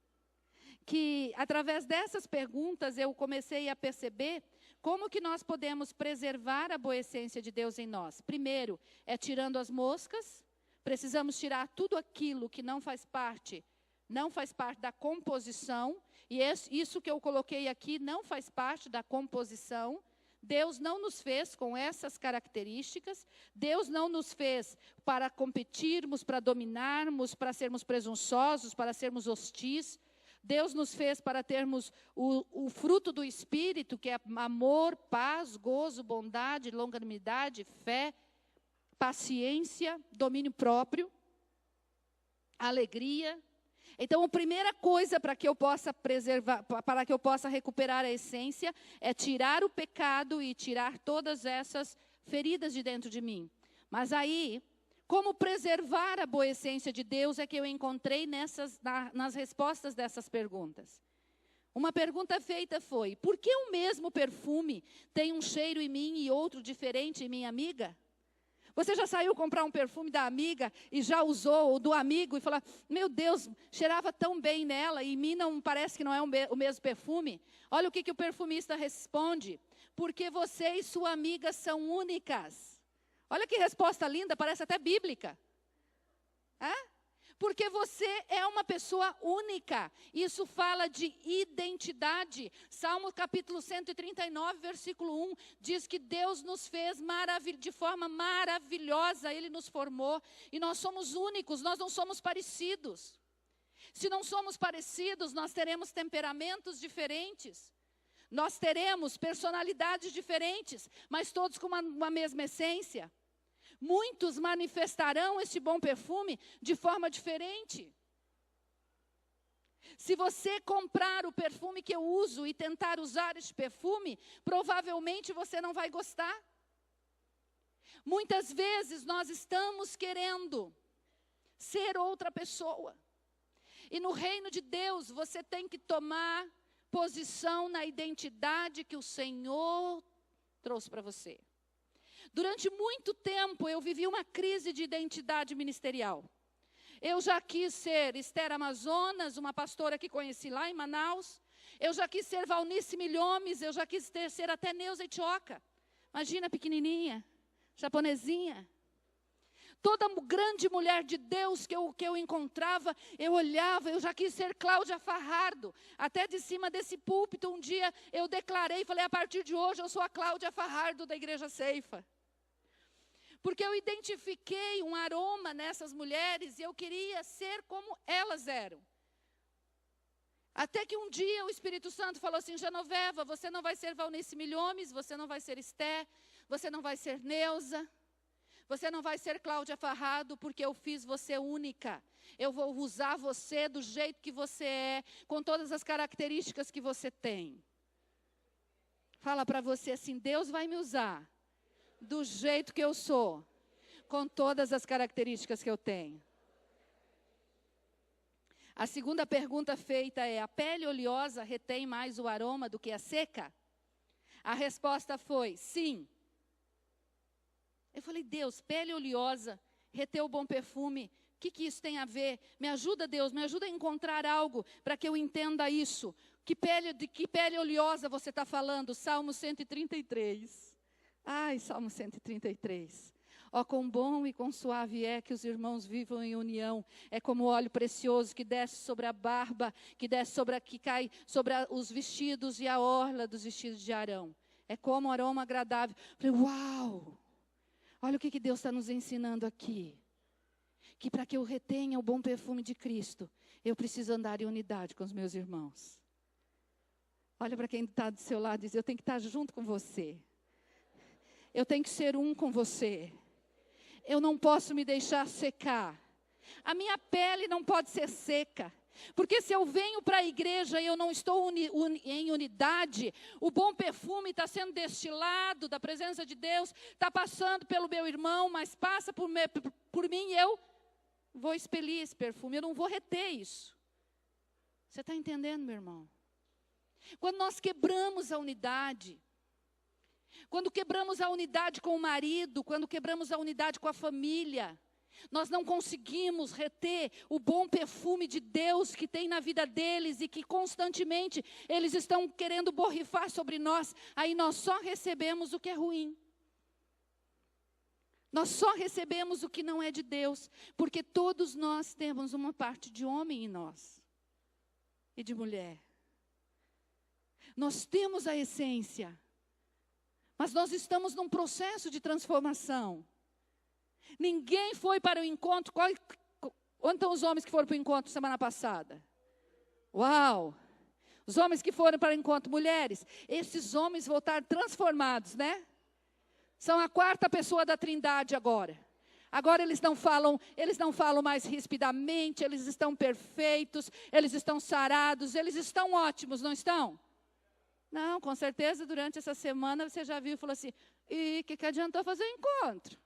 que, através dessas perguntas, eu comecei a perceber como que nós podemos preservar a boa essência de Deus em nós. Primeiro, é tirando as moscas. Precisamos tirar tudo aquilo que não faz parte da composição. E isso que eu coloquei aqui não faz parte da composição. Deus não nos fez com essas características. Deus não nos fez para competirmos, para dominarmos, para sermos presunçosos, para sermos hostis. Deus nos fez para termos o fruto do Espírito, que é amor, paz, gozo, bondade, longanimidade, fé, paciência, domínio próprio, alegria. Então, a primeira coisa para que eu possa preservar, para que eu possa recuperar a essência, é tirar o pecado e tirar todas essas feridas de dentro de mim. Mas aí, como preservar a boa essência de Deus é que eu encontrei nas respostas dessas perguntas. Uma pergunta feita foi, por que o mesmo perfume tem um cheiro em mim e outro diferente em minha amiga? Você já saiu comprar um perfume da amiga e já usou o do amigo e falou, meu Deus, cheirava tão bem nela e em mim não parece que não é o mesmo perfume? Olha o que o perfumista responde, porque você e sua amiga são únicas. Olha que resposta linda, parece até bíblica. Porque você é uma pessoa única. Isso fala de identidade. Salmo capítulo 139, versículo 1, diz que Deus nos fez de forma maravilhosa. Ele nos formou e nós somos únicos, nós não somos parecidos. Se não somos parecidos, nós teremos temperamentos diferentes. Nós teremos personalidades diferentes, mas todos com uma mesma essência. Muitos manifestarão este bom perfume de forma diferente. Se você comprar o perfume que eu uso e tentar usar este perfume, provavelmente você não vai gostar. Muitas vezes nós estamos querendo ser outra pessoa. E no reino de Deus, você tem que tomar posição na identidade que o Senhor trouxe para você. Durante muito tempo, eu vivi uma crise de identidade ministerial. Eu já quis ser Esther Amazonas, uma pastora que conheci lá em Manaus. Eu já quis ser Valnice Milhomes, eu já quis ser até Neuza Itioca. Imagina, pequenininha, japonesinha. Toda grande mulher de Deus que eu encontrava, eu olhava, eu já quis ser Cláudia Farrardo. Até de cima desse púlpito, um dia eu declarei, falei, a partir de hoje eu sou a Cláudia Farrardo da Igreja Ceifa. Porque eu identifiquei um aroma nessas mulheres e eu queria ser como elas eram. Até que um dia o Espírito Santo falou assim, Genoveva, você não vai ser Valnice Milhomes, você não vai ser Esté, você não vai ser Neuza. Você não vai ser Cláudia Farrado, porque eu fiz você única. Eu vou usar você do jeito que você é, com todas as características que você tem. Fala para você assim, Deus vai me usar do jeito que eu sou, com todas as características que eu tenho. A segunda pergunta feita é, a pele oleosa retém mais o aroma do que a seca? A resposta foi, sim. Eu falei, Deus, pele oleosa, reter o bom perfume, o que isso tem a ver? Me ajuda, Deus, me ajuda a encontrar algo para que eu entenda isso. De que pele oleosa você está falando? Salmo 133. Ai, Salmo 133. Ó, quão bom e quão suave é que os irmãos vivam em união. É como óleo precioso que desce sobre a barba, que cai sobre os vestidos e a orla dos vestidos de Arão. É como um aroma agradável. Eu falei, uau! Olha o que Deus está nos ensinando aqui. Que para que eu retenha o bom perfume de Cristo, eu preciso andar em unidade com os meus irmãos. Olha para quem está do seu lado e diz, eu tenho que estar junto com você. Eu tenho que ser um com você. Eu não posso me deixar secar. A minha pele não pode ser seca. Porque se eu venho para a igreja e eu não estou em unidade, o bom perfume está sendo destilado da presença de Deus, está passando pelo meu irmão, mas passa por mim e eu vou expelir esse perfume, eu não vou reter isso. Você está entendendo, meu irmão? Quando nós quebramos a unidade, quando quebramos a unidade com o marido, quando quebramos a unidade com a família, nós não conseguimos reter o bom perfume de Deus que tem na vida deles e que constantemente eles estão querendo borrifar sobre nós. Aí nós só recebemos o que é ruim. Nós só recebemos o que não é de Deus, porque todos nós temos uma parte de homem em nós e de mulher. Nós temos a essência, mas nós estamos num processo de transformação. Ninguém foi para o encontro. Onde estão os homens que foram para o encontro semana passada? Uau! Os homens que foram para o encontro, mulheres. Esses homens voltaram transformados, né? São a quarta pessoa da Trindade agora. Agora eles não falam mais rispidamente, eles estão perfeitos, eles estão sarados, eles estão ótimos, não estão? Não, com certeza durante essa semana você já viu e falou assim, e o que adiantou fazer o encontro?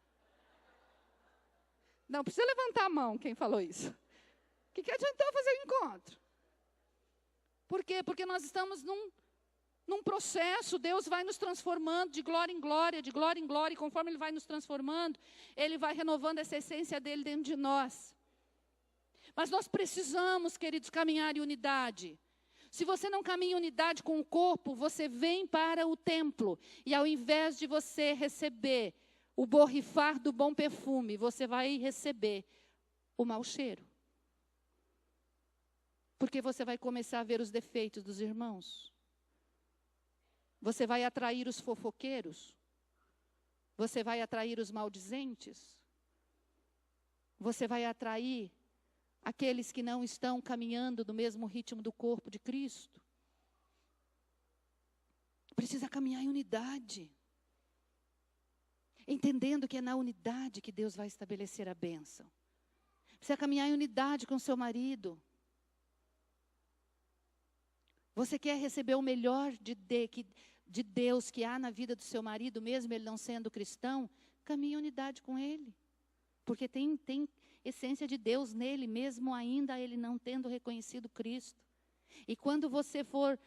Não precisa levantar a mão quem falou isso. O que adiantou fazer o encontro? Por quê? Porque nós estamos num processo, Deus vai nos transformando de glória em glória, e conforme Ele vai nos transformando, Ele vai renovando essa essência dEle dentro de nós. Mas nós precisamos, queridos, caminhar em unidade. Se você não caminha em unidade com o corpo, você vem para o templo, e ao invés de você receber o borrifar do bom perfume, você vai receber o mau cheiro. Porque você vai começar a ver os defeitos dos irmãos. Você vai atrair os fofoqueiros. Você vai atrair os maldizentes. Você vai atrair aqueles que não estão caminhando no mesmo ritmo do corpo de Cristo. Precisa caminhar em unidade. Entendendo que é na unidade que Deus vai estabelecer a bênção. Precisa caminhar em unidade com seu marido. Você quer receber o melhor de Deus que há na vida do seu marido, mesmo ele não sendo cristão? Caminhe em unidade com ele. Porque essência de Deus nele, mesmo ainda ele não tendo reconhecido Cristo. E quando você for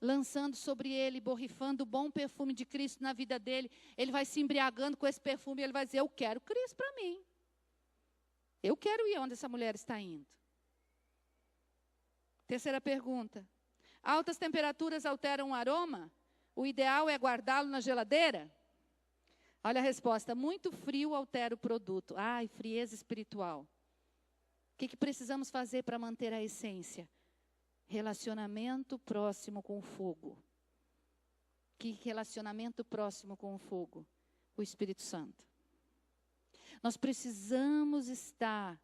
lançando sobre ele, borrifando o bom perfume de Cristo na vida dele, ele vai se embriagando com esse perfume e ele vai dizer, eu quero Cristo para mim. Eu quero ir onde essa mulher está indo. Terceira pergunta. Altas temperaturas alteram o aroma? O ideal é guardá-lo na geladeira? Olha a resposta. Muito frio altera o produto. Ai, frieza espiritual. O que precisamos fazer para manter a essência? Relacionamento próximo com o fogo. Que relacionamento próximo com o fogo? O Espírito Santo. Nós precisamos estar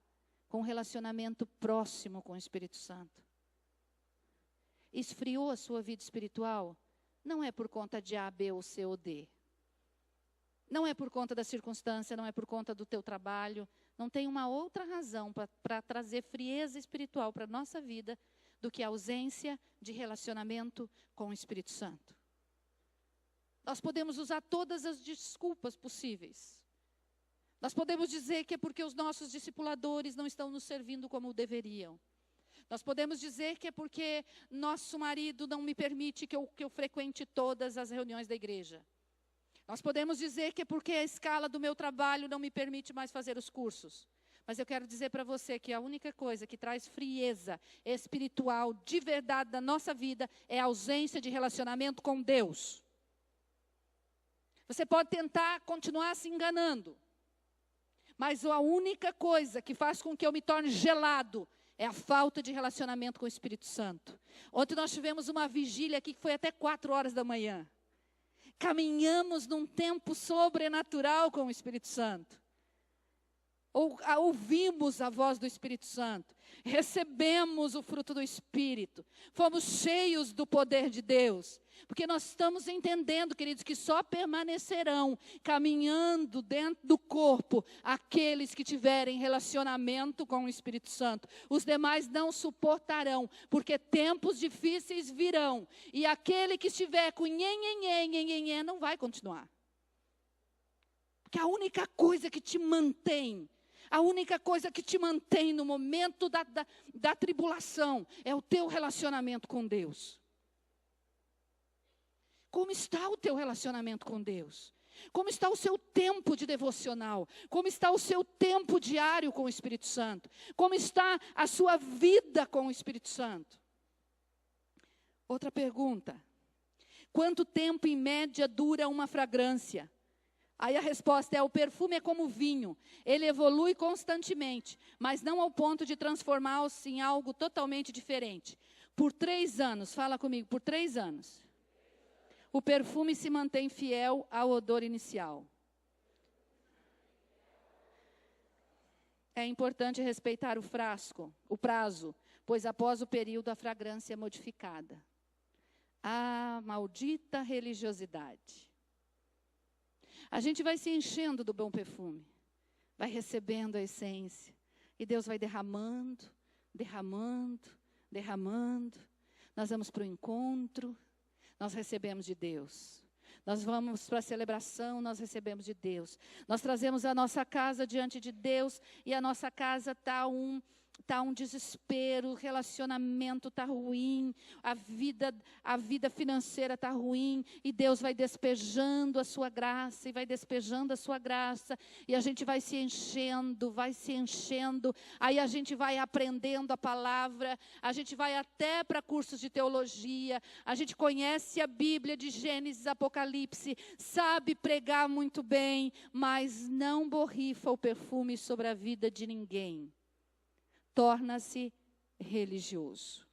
com um relacionamento próximo com o Espírito Santo. Esfriou a sua vida espiritual? Não é por conta de A, B ou C ou D. Não é por conta da circunstância, não é por conta do teu trabalho. Não tem uma outra razão para trazer frieza espiritual para a nossa vida do que a ausência de relacionamento com o Espírito Santo. Nós podemos usar todas as desculpas possíveis. Nós podemos dizer que é porque os nossos discipuladores não estão nos servindo como deveriam. Nós podemos dizer que é porque nosso marido não me permite que eu frequente todas as reuniões da igreja. Nós podemos dizer que é porque a escala do meu trabalho não me permite mais fazer os cursos. Mas eu quero dizer para você que a única coisa que traz frieza espiritual de verdade na nossa vida é a ausência de relacionamento com Deus. Você pode tentar continuar se enganando. Mas a única coisa que faz com que eu me torne gelado é a falta de relacionamento com o Espírito Santo. Ontem nós tivemos uma vigília aqui que foi até 4 horas da manhã. Caminhamos num tempo sobrenatural com o Espírito Santo. Ouvimos a voz do Espírito Santo. Recebemos o fruto do Espírito. Fomos cheios do poder de Deus. Porque nós estamos entendendo, queridos, que só permanecerão caminhando dentro do corpo aqueles que tiverem relacionamento com o Espírito Santo. Os demais não suportarão, porque tempos difíceis virão. E aquele que estiver com nhenhenhê não vai continuar. Porque a única coisa que te mantém, a única coisa que te mantém no momento da tribulação é o teu relacionamento com Deus. Como está o teu relacionamento com Deus? Como está o seu tempo de devocional? Como está o seu tempo diário com o Espírito Santo? Como está a sua vida com o Espírito Santo? Outra pergunta. Quanto tempo em média dura uma fragrância? Aí a resposta é: o perfume é como vinho. Ele evolui constantemente, mas não ao ponto de transformar-se em algo totalmente diferente. Por 3 anos, fala comigo, por 3 anos. O perfume se mantém fiel ao odor inicial. É importante respeitar o prazo, pois após o período a fragrância é modificada. Ah, maldita religiosidade. A gente vai se enchendo do bom perfume, vai recebendo a essência, e Deus vai derramando, derramando, derramando. Nós vamos para o encontro, nós recebemos de Deus. Nós vamos para a celebração, nós recebemos de Deus. Nós trazemos a nossa casa diante de Deus e a nossa casa está um desespero, o relacionamento está ruim, a vida financeira está ruim, e Deus vai despejando a sua graça, e vai despejando a sua graça, e a gente vai se enchendo, aí a gente vai aprendendo a palavra, a gente vai até para cursos de teologia, a gente conhece a Bíblia de Gênesis, Apocalipse, sabe pregar muito bem, mas não borrifa o perfume sobre a vida de ninguém. Torna-se religioso.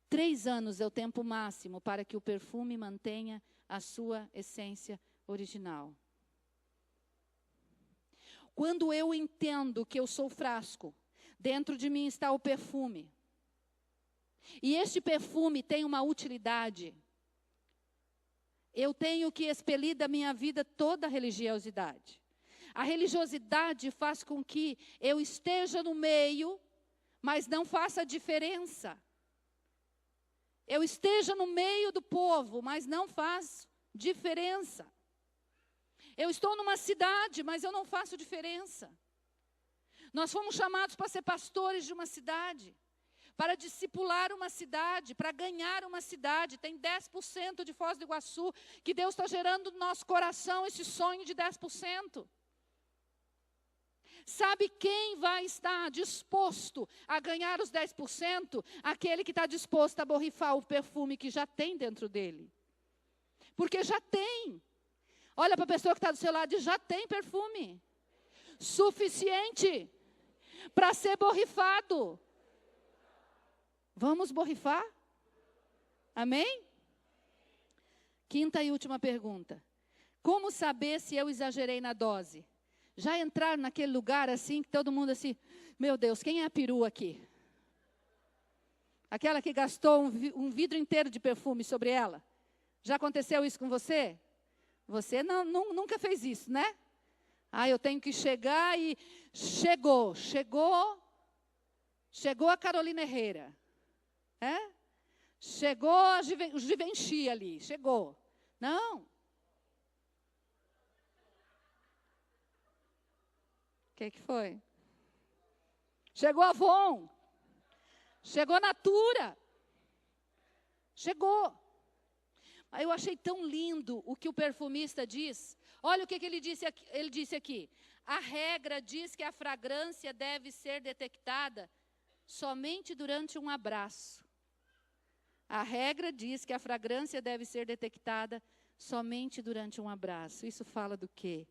3 anos é o tempo máximo para que o perfume mantenha a sua essência original. Quando eu entendo que eu sou frasco, dentro de mim está o perfume, e este perfume tem uma utilidade, eu tenho que expelir da minha vida toda a religiosidade. A religiosidade faz com que eu esteja no meio, mas não faça diferença. Eu esteja no meio do povo, mas não faz diferença. Eu estou numa cidade, mas eu não faço diferença. Nós fomos chamados para ser pastores de uma cidade, para discipular uma cidade, para ganhar uma cidade. Tem 10% de Foz do Iguaçu, que Deus está gerando no nosso coração esse sonho de 10%. Sabe quem vai estar disposto a ganhar os 10%? Aquele que está disposto a borrifar o perfume que já tem dentro dele. Porque já tem. Olha para a pessoa que está do seu lado e já tem perfume. Suficiente para ser borrifado. Vamos borrifar? Amém? Quinta e última pergunta. Como saber se eu exagerei na dose? Já entraram naquele lugar assim, que todo mundo assim, meu Deus, quem é a perua aqui? Aquela que gastou um vidro inteiro de perfume sobre ela. Já aconteceu isso com você? Você nunca fez isso, né? Eu tenho que chegar e... Chegou a Carolina Herrera. Chegou o Givenchy ali, chegou. Não. O que foi? Chegou a Avon. Chegou a Natura. Chegou. Eu achei tão lindo o que o perfumista diz. Olha o que ele disse aqui. A regra diz que a fragrância deve ser detectada somente durante um abraço. A regra diz que a fragrância deve ser detectada somente durante um abraço. Isso fala do quê?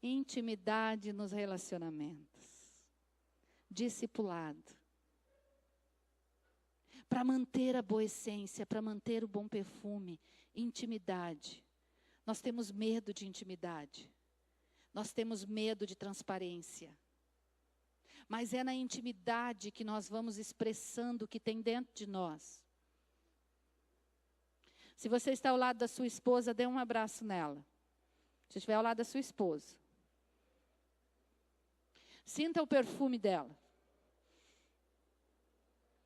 Intimidade nos relacionamentos. Discipulado. Para manter a boa essência, para manter o bom perfume. Intimidade. Nós temos medo de intimidade. Nós temos medo de transparência. Mas é na intimidade que nós vamos expressando o que tem dentro de nós. Se você está ao lado da sua esposa, dê um abraço nela. Se estiver ao lado da sua esposa. Sinta o perfume dela.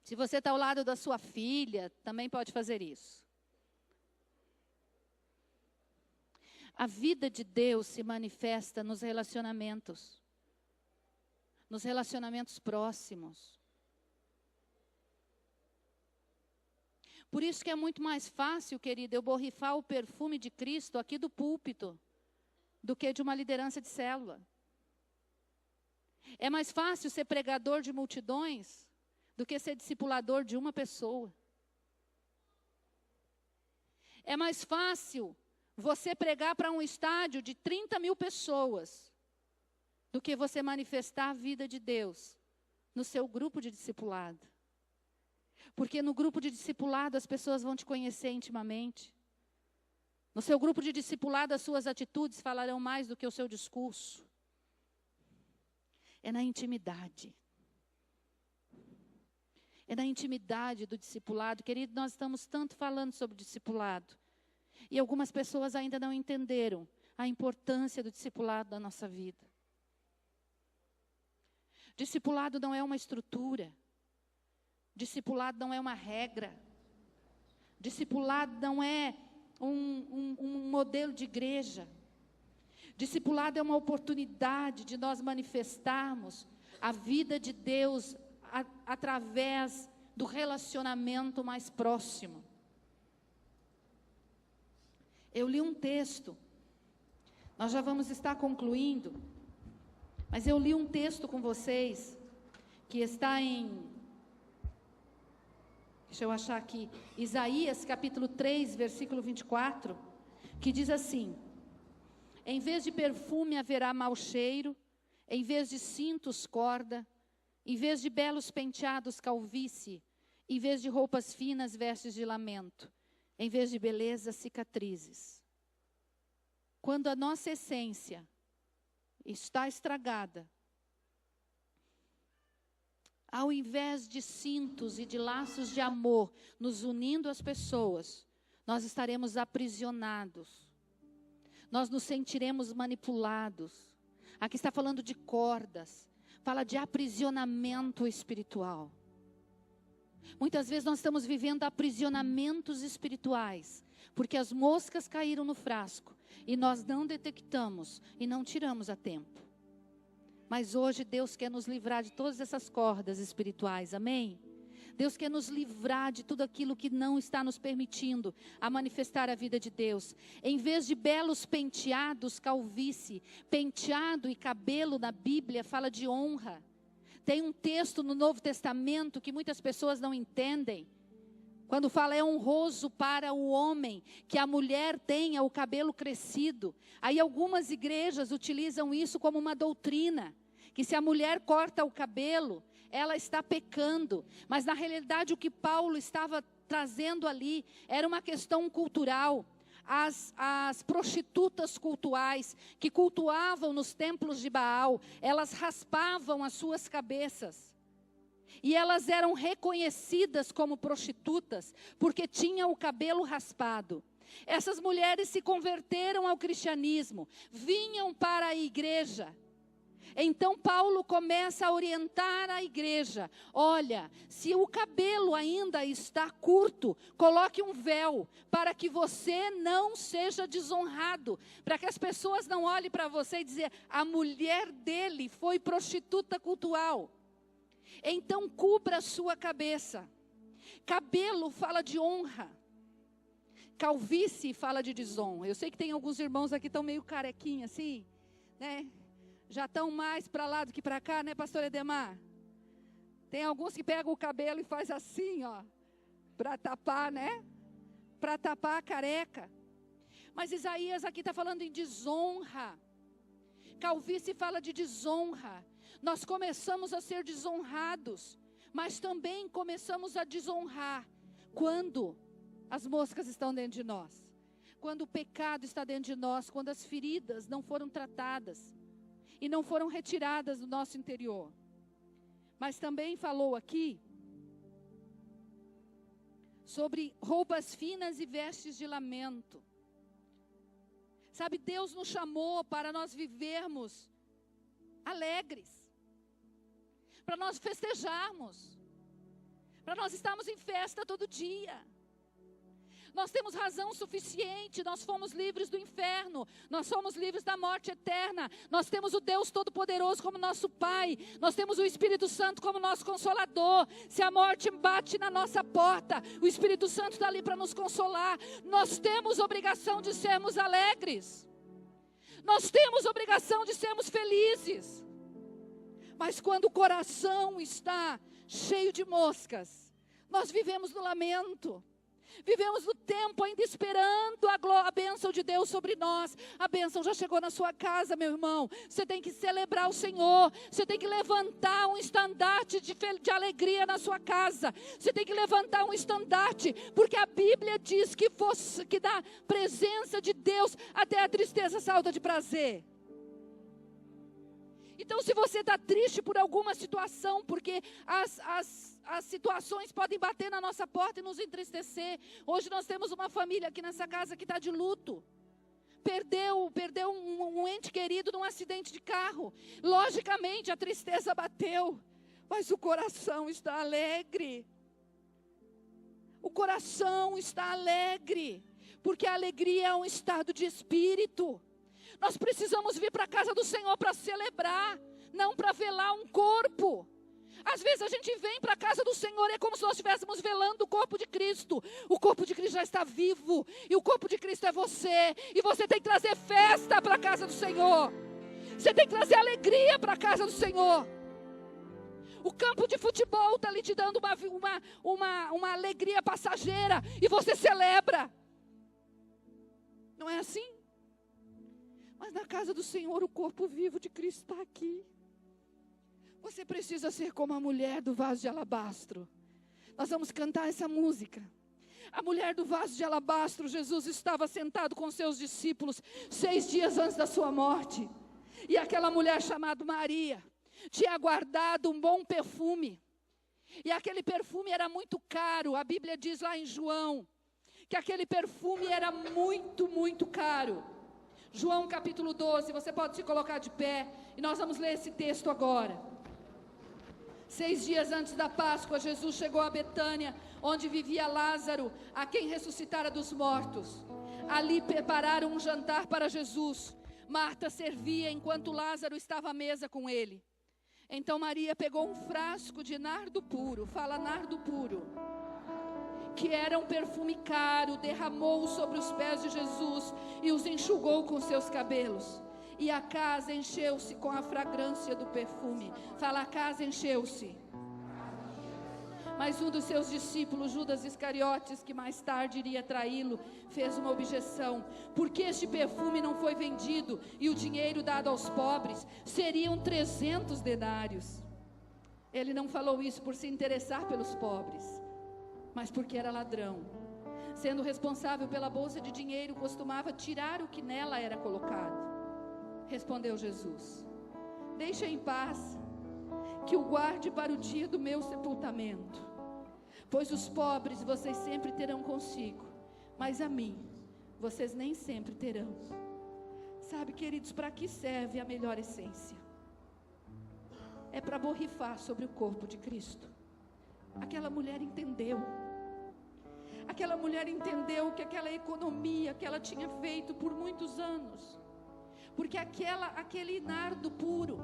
Se você está ao lado da sua filha, também pode fazer isso. A vida de Deus se manifesta nos relacionamentos. Nos relacionamentos próximos. Por isso que é muito mais fácil, querida, eu borrifar o perfume de Cristo aqui do púlpito, do que de uma liderança de célula. É mais fácil ser pregador de multidões do que ser discipulador de uma pessoa. É mais fácil você pregar para um estádio de 30 mil pessoas do que você manifestar a vida de Deus no seu grupo de discipulado. Porque no grupo de discipulado as pessoas vão te conhecer intimamente. No seu grupo de discipulado as suas atitudes falarão mais do que o seu discurso. É na intimidade. É na intimidade do discipulado. Querido, nós estamos tanto falando sobre discipulado. E algumas pessoas ainda não entenderam a importância do discipulado na nossa vida. Discipulado não é uma estrutura. Discipulado não é uma regra. Discipulado não é um modelo de igreja. Discipulado é uma oportunidade de nós manifestarmos a vida de Deus através do relacionamento mais próximo. Eu li um texto, nós já vamos estar concluindo, mas eu li um texto com vocês, que está deixa eu achar aqui, Isaías capítulo 3, versículo 24, que diz assim: em vez de perfume haverá mau cheiro, em vez de cintos corda, em vez de belos penteados calvície, em vez de roupas finas vestes de lamento, em vez de beleza cicatrizes. Quando a nossa essência está estragada, ao invés de cintos e de laços de amor nos unindo às pessoas, nós estaremos aprisionados. Nós nos sentiremos manipulados. Aqui está falando de cordas. Fala de aprisionamento espiritual. Muitas vezes nós estamos vivendo aprisionamentos espirituais, porque as moscas caíram no frasco e nós não detectamos e não tiramos a tempo. Mas hoje Deus quer nos livrar de todas essas cordas espirituais, amém? Deus quer nos livrar de tudo aquilo que não está nos permitindo a manifestar a vida de Deus. Em vez de belos penteados, calvície, penteado e cabelo na Bíblia fala de honra. Tem um texto no Novo Testamento que muitas pessoas não entendem. Quando fala é honroso para o homem que a mulher tenha o cabelo crescido. Aí algumas igrejas utilizam isso como uma doutrina. Que se a mulher corta o cabelo, ela está pecando. Mas na realidade o que Paulo estava trazendo ali era uma questão cultural. As prostitutas cultuais que cultuavam nos templos de Baal, elas raspavam as suas cabeças. E elas eram reconhecidas como prostitutas, porque tinham o cabelo raspado. Essas mulheres se converteram ao cristianismo, vinham para a igreja. Então Paulo começa a orientar a igreja. Olha, se o cabelo ainda está curto, coloque um véu, para que você não seja desonrado. Para que as pessoas não olhem para você e dizem, a mulher dele foi prostituta cultual. Então cubra a sua cabeça. Cabelo fala de honra. Calvície fala de desonra. Eu sei que tem alguns irmãos aqui que estão meio carequinhos assim, né? Já estão mais para lá do que para cá, né, pastor Edemar? Tem alguns que pegam o cabelo e faz assim, ó, para tapar, né? Para tapar a careca. Mas Isaías aqui está falando em desonra. Calvície fala de desonra. Nós começamos a ser desonrados, mas também começamos a desonrar quando as moscas estão dentro de nós, quando o pecado está dentro de nós, quando as feridas não foram tratadas e não foram retiradas do nosso interior. Mas também falou aqui sobre roupas finas e vestes de lamento. Sabe, Deus nos chamou para nós vivermos alegres, para nós festejarmos, para nós estarmos em festa todo dia. Nós temos razão suficiente, nós fomos livres do inferno, nós somos livres da morte eterna, nós temos o Deus Todo-Poderoso como nosso Pai, nós temos o Espírito Santo como nosso Consolador. Se a morte bate na nossa porta, o Espírito Santo está ali para nos consolar. Nós temos obrigação de sermos alegres, nós temos obrigação de sermos felizes. Mas quando o coração está cheio de moscas, nós vivemos no lamento. Vivemos no tempo ainda esperando a bênção de Deus sobre nós. A bênção já chegou na sua casa, meu irmão. Você tem que celebrar o Senhor. Você tem que levantar um estandarte de alegria na sua casa. Você tem que levantar um estandarte, porque a Bíblia diz que da presença de Deus até a tristeza salta de prazer. Então, se você está triste por alguma situação, porque as situações podem bater na nossa porta e nos entristecer. Hoje nós temos uma família aqui nessa casa que está de luto. Perdeu um ente querido num acidente de carro. Logicamente a tristeza bateu, mas o coração está alegre. O coração está alegre, porque a alegria é um estado de espírito. Nós precisamos vir para a casa do Senhor para celebrar, não para velar um corpo. Às vezes a gente vem para a casa do Senhor e é como se nós estivéssemos velando o corpo de Cristo. O corpo de Cristo já está vivo e o corpo de Cristo é você. E você tem que trazer festa para a casa do Senhor. Você tem que trazer alegria para a casa do Senhor. O campo de futebol está lhe te dando uma alegria passageira e você celebra. Não é assim? Mas na casa do Senhor o corpo vivo de Cristo está aqui. Você precisa ser como a mulher do vaso de alabastro. Nós vamos cantar essa música. A mulher do vaso de alabastro, Jesus estava sentado com seus discípulos 6 dias antes da sua morte. E aquela mulher chamada Maria tinha guardado um bom perfume. E aquele perfume era muito caro. A Bíblia diz lá em João que aquele perfume era muito, muito caro. João capítulo 12, você pode se colocar de pé e nós vamos ler esse texto agora. 6 dias antes da Páscoa, Jesus chegou a Betânia, onde vivia Lázaro, a quem ressuscitara dos mortos. Ali prepararam um jantar para Jesus. Marta servia enquanto Lázaro estava à mesa com ele. Então Maria pegou um frasco de nardo puro, fala nardo puro, que era um perfume caro, derramou sobre os pés de Jesus e os enxugou com seus cabelos. E a casa encheu-se com a fragrância do perfume. Fala, a casa encheu-se. Mas um dos seus discípulos, Judas Iscariotes, que mais tarde iria traí-lo, fez uma objeção. Por que este perfume não foi vendido e o dinheiro dado aos pobres? Seriam 300 denários. Ele não falou isso por se interessar pelos pobres, mas porque era ladrão. Sendo responsável pela bolsa de dinheiro, costumava tirar o que nela era colocado. Respondeu Jesus: deixa em paz, que o guarde para o dia do meu sepultamento. Pois os pobres vocês sempre terão consigo, mas a mim vocês nem sempre terão. Sabe, queridos, para que serve a melhor essência? É para borrifar sobre o corpo de Cristo. Aquela mulher entendeu. Aquela mulher entendeu que aquela economia que ela tinha feito por muitos anos, porque aquele nardo puro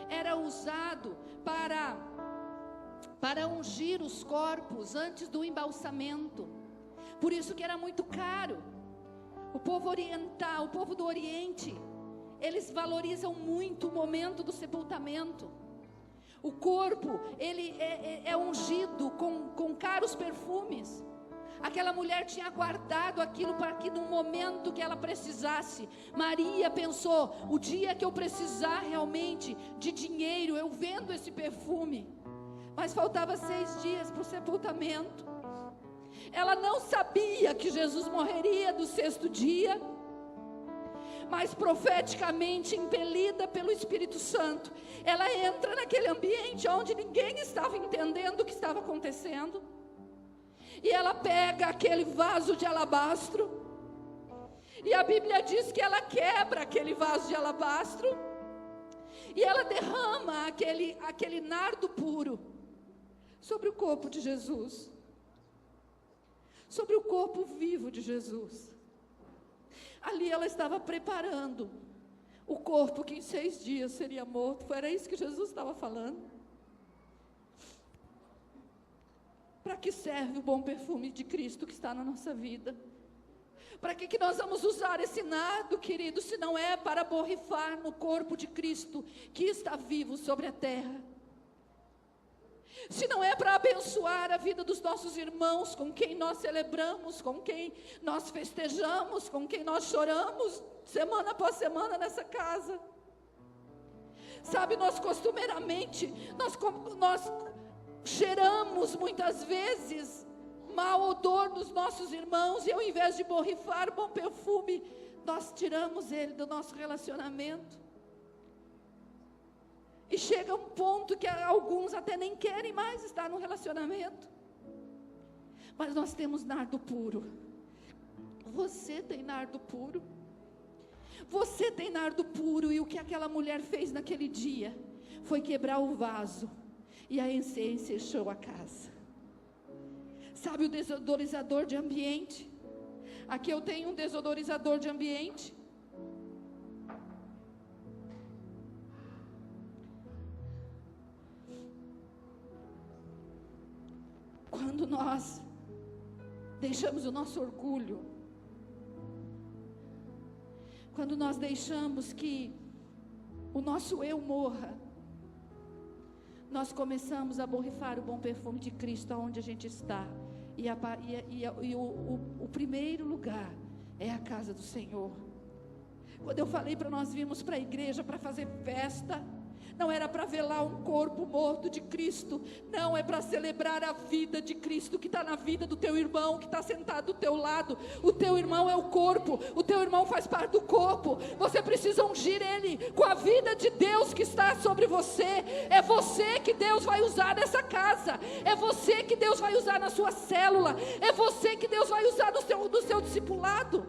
era usado para ungir os corpos antes do embalsamento. Por isso que era muito caro. O povo oriental, o povo do Oriente, eles valorizam muito o momento do sepultamento. O corpo, ele é ungido com caros perfumes. Aquela mulher tinha guardado aquilo para que no momento que ela precisasse. Maria pensou: o dia que eu precisar realmente de dinheiro, eu vendo esse perfume. Mas faltava 6 dias para o sepultamento. Ela não sabia que Jesus morreria no 6º dia, mas profeticamente impelida pelo Espírito Santo, ela entra naquele ambiente onde ninguém estava entendendo o que estava acontecendo. E ela pega aquele vaso de alabastro, e a Bíblia diz que ela quebra aquele vaso de alabastro, e ela derrama aquele nardo puro sobre o corpo de Jesus, sobre o corpo vivo de Jesus. Ali ela estava preparando o corpo que em 6 dias seria morto. Era isso que Jesus estava falando. Para que serve o bom perfume de Cristo que está na nossa vida? Para que nós vamos usar esse nardo, querido, se não é para borrifar no corpo de Cristo que está vivo sobre a terra? Se não é para abençoar a vida dos nossos irmãos, com quem nós celebramos, com quem nós festejamos, com quem nós choramos, semana após semana nessa casa. Sabe, nós costumeiramente, nós cheiramos muitas vezes mau odor nos nossos irmãos, e ao invés de borrifar bom perfume, nós tiramos ele do nosso relacionamento. E chega um ponto que alguns até nem querem mais estar no relacionamento. Mas nós temos nardo puro. Você tem nardo puro. Você tem nardo puro. E o que aquela mulher fez naquele dia foi quebrar o vaso, e a essência encheu a casa. Sabe o desodorizador de ambiente? Aqui eu tenho um desodorizador de ambiente. Quando nós deixamos o nosso orgulho, quando nós deixamos que o nosso eu morra, nós começamos a borrifar o bom perfume de Cristo aonde a gente está. E o primeiro lugar é a casa do Senhor. Quando eu falei para nós virmos para a igreja para fazer festa, não era para velar um corpo morto de Cristo. Não, é para celebrar a vida de Cristo que está na vida do teu irmão, que está sentado do teu lado. O teu irmão é o corpo, o teu irmão faz parte do corpo. Você precisa ungir ele com a vida de Deus que está sobre você. É você que Deus vai usar nessa casa. É você que Deus vai usar na sua célula. É você que Deus vai usar no seu discipulado.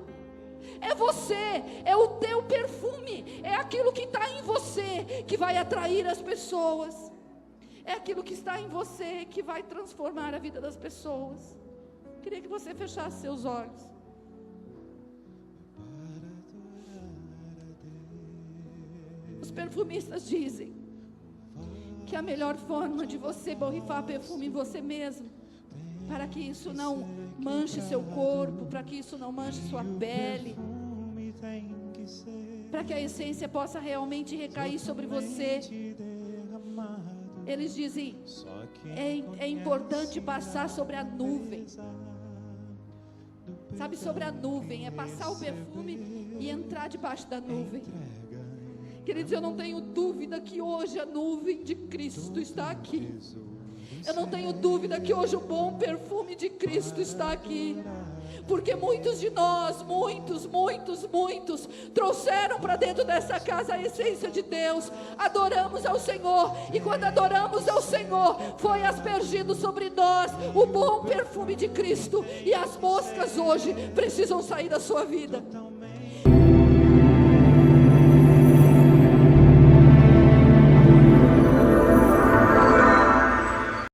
É você, é o teu perfume, é aquilo que está em você que vai atrair as pessoas. É aquilo que está em você que vai transformar a vida das pessoas. Queria que você fechasse seus olhos. Os perfumistas dizem que a melhor forma de você borrifar perfume em você mesmo, para que isso não manche seu corpo, para que isso não manche sua pele, para que a essência possa realmente recair sobre você. Eles dizem, é importante passar sobre a nuvem. Sabe, sobre a nuvem, é passar o perfume e entrar debaixo da nuvem. Queridos, eu não tenho dúvida que hoje a nuvem de Cristo está aqui. Eu não tenho dúvida que hoje o bom perfume de Cristo está aqui. Porque muitos de nós, muitos, trouxeram para dentro dessa casa a essência de Deus. Adoramos ao Senhor, e quando adoramos ao Senhor, foi aspergido sobre nós o bom perfume de Cristo. E as moscas hoje precisam sair da sua vida.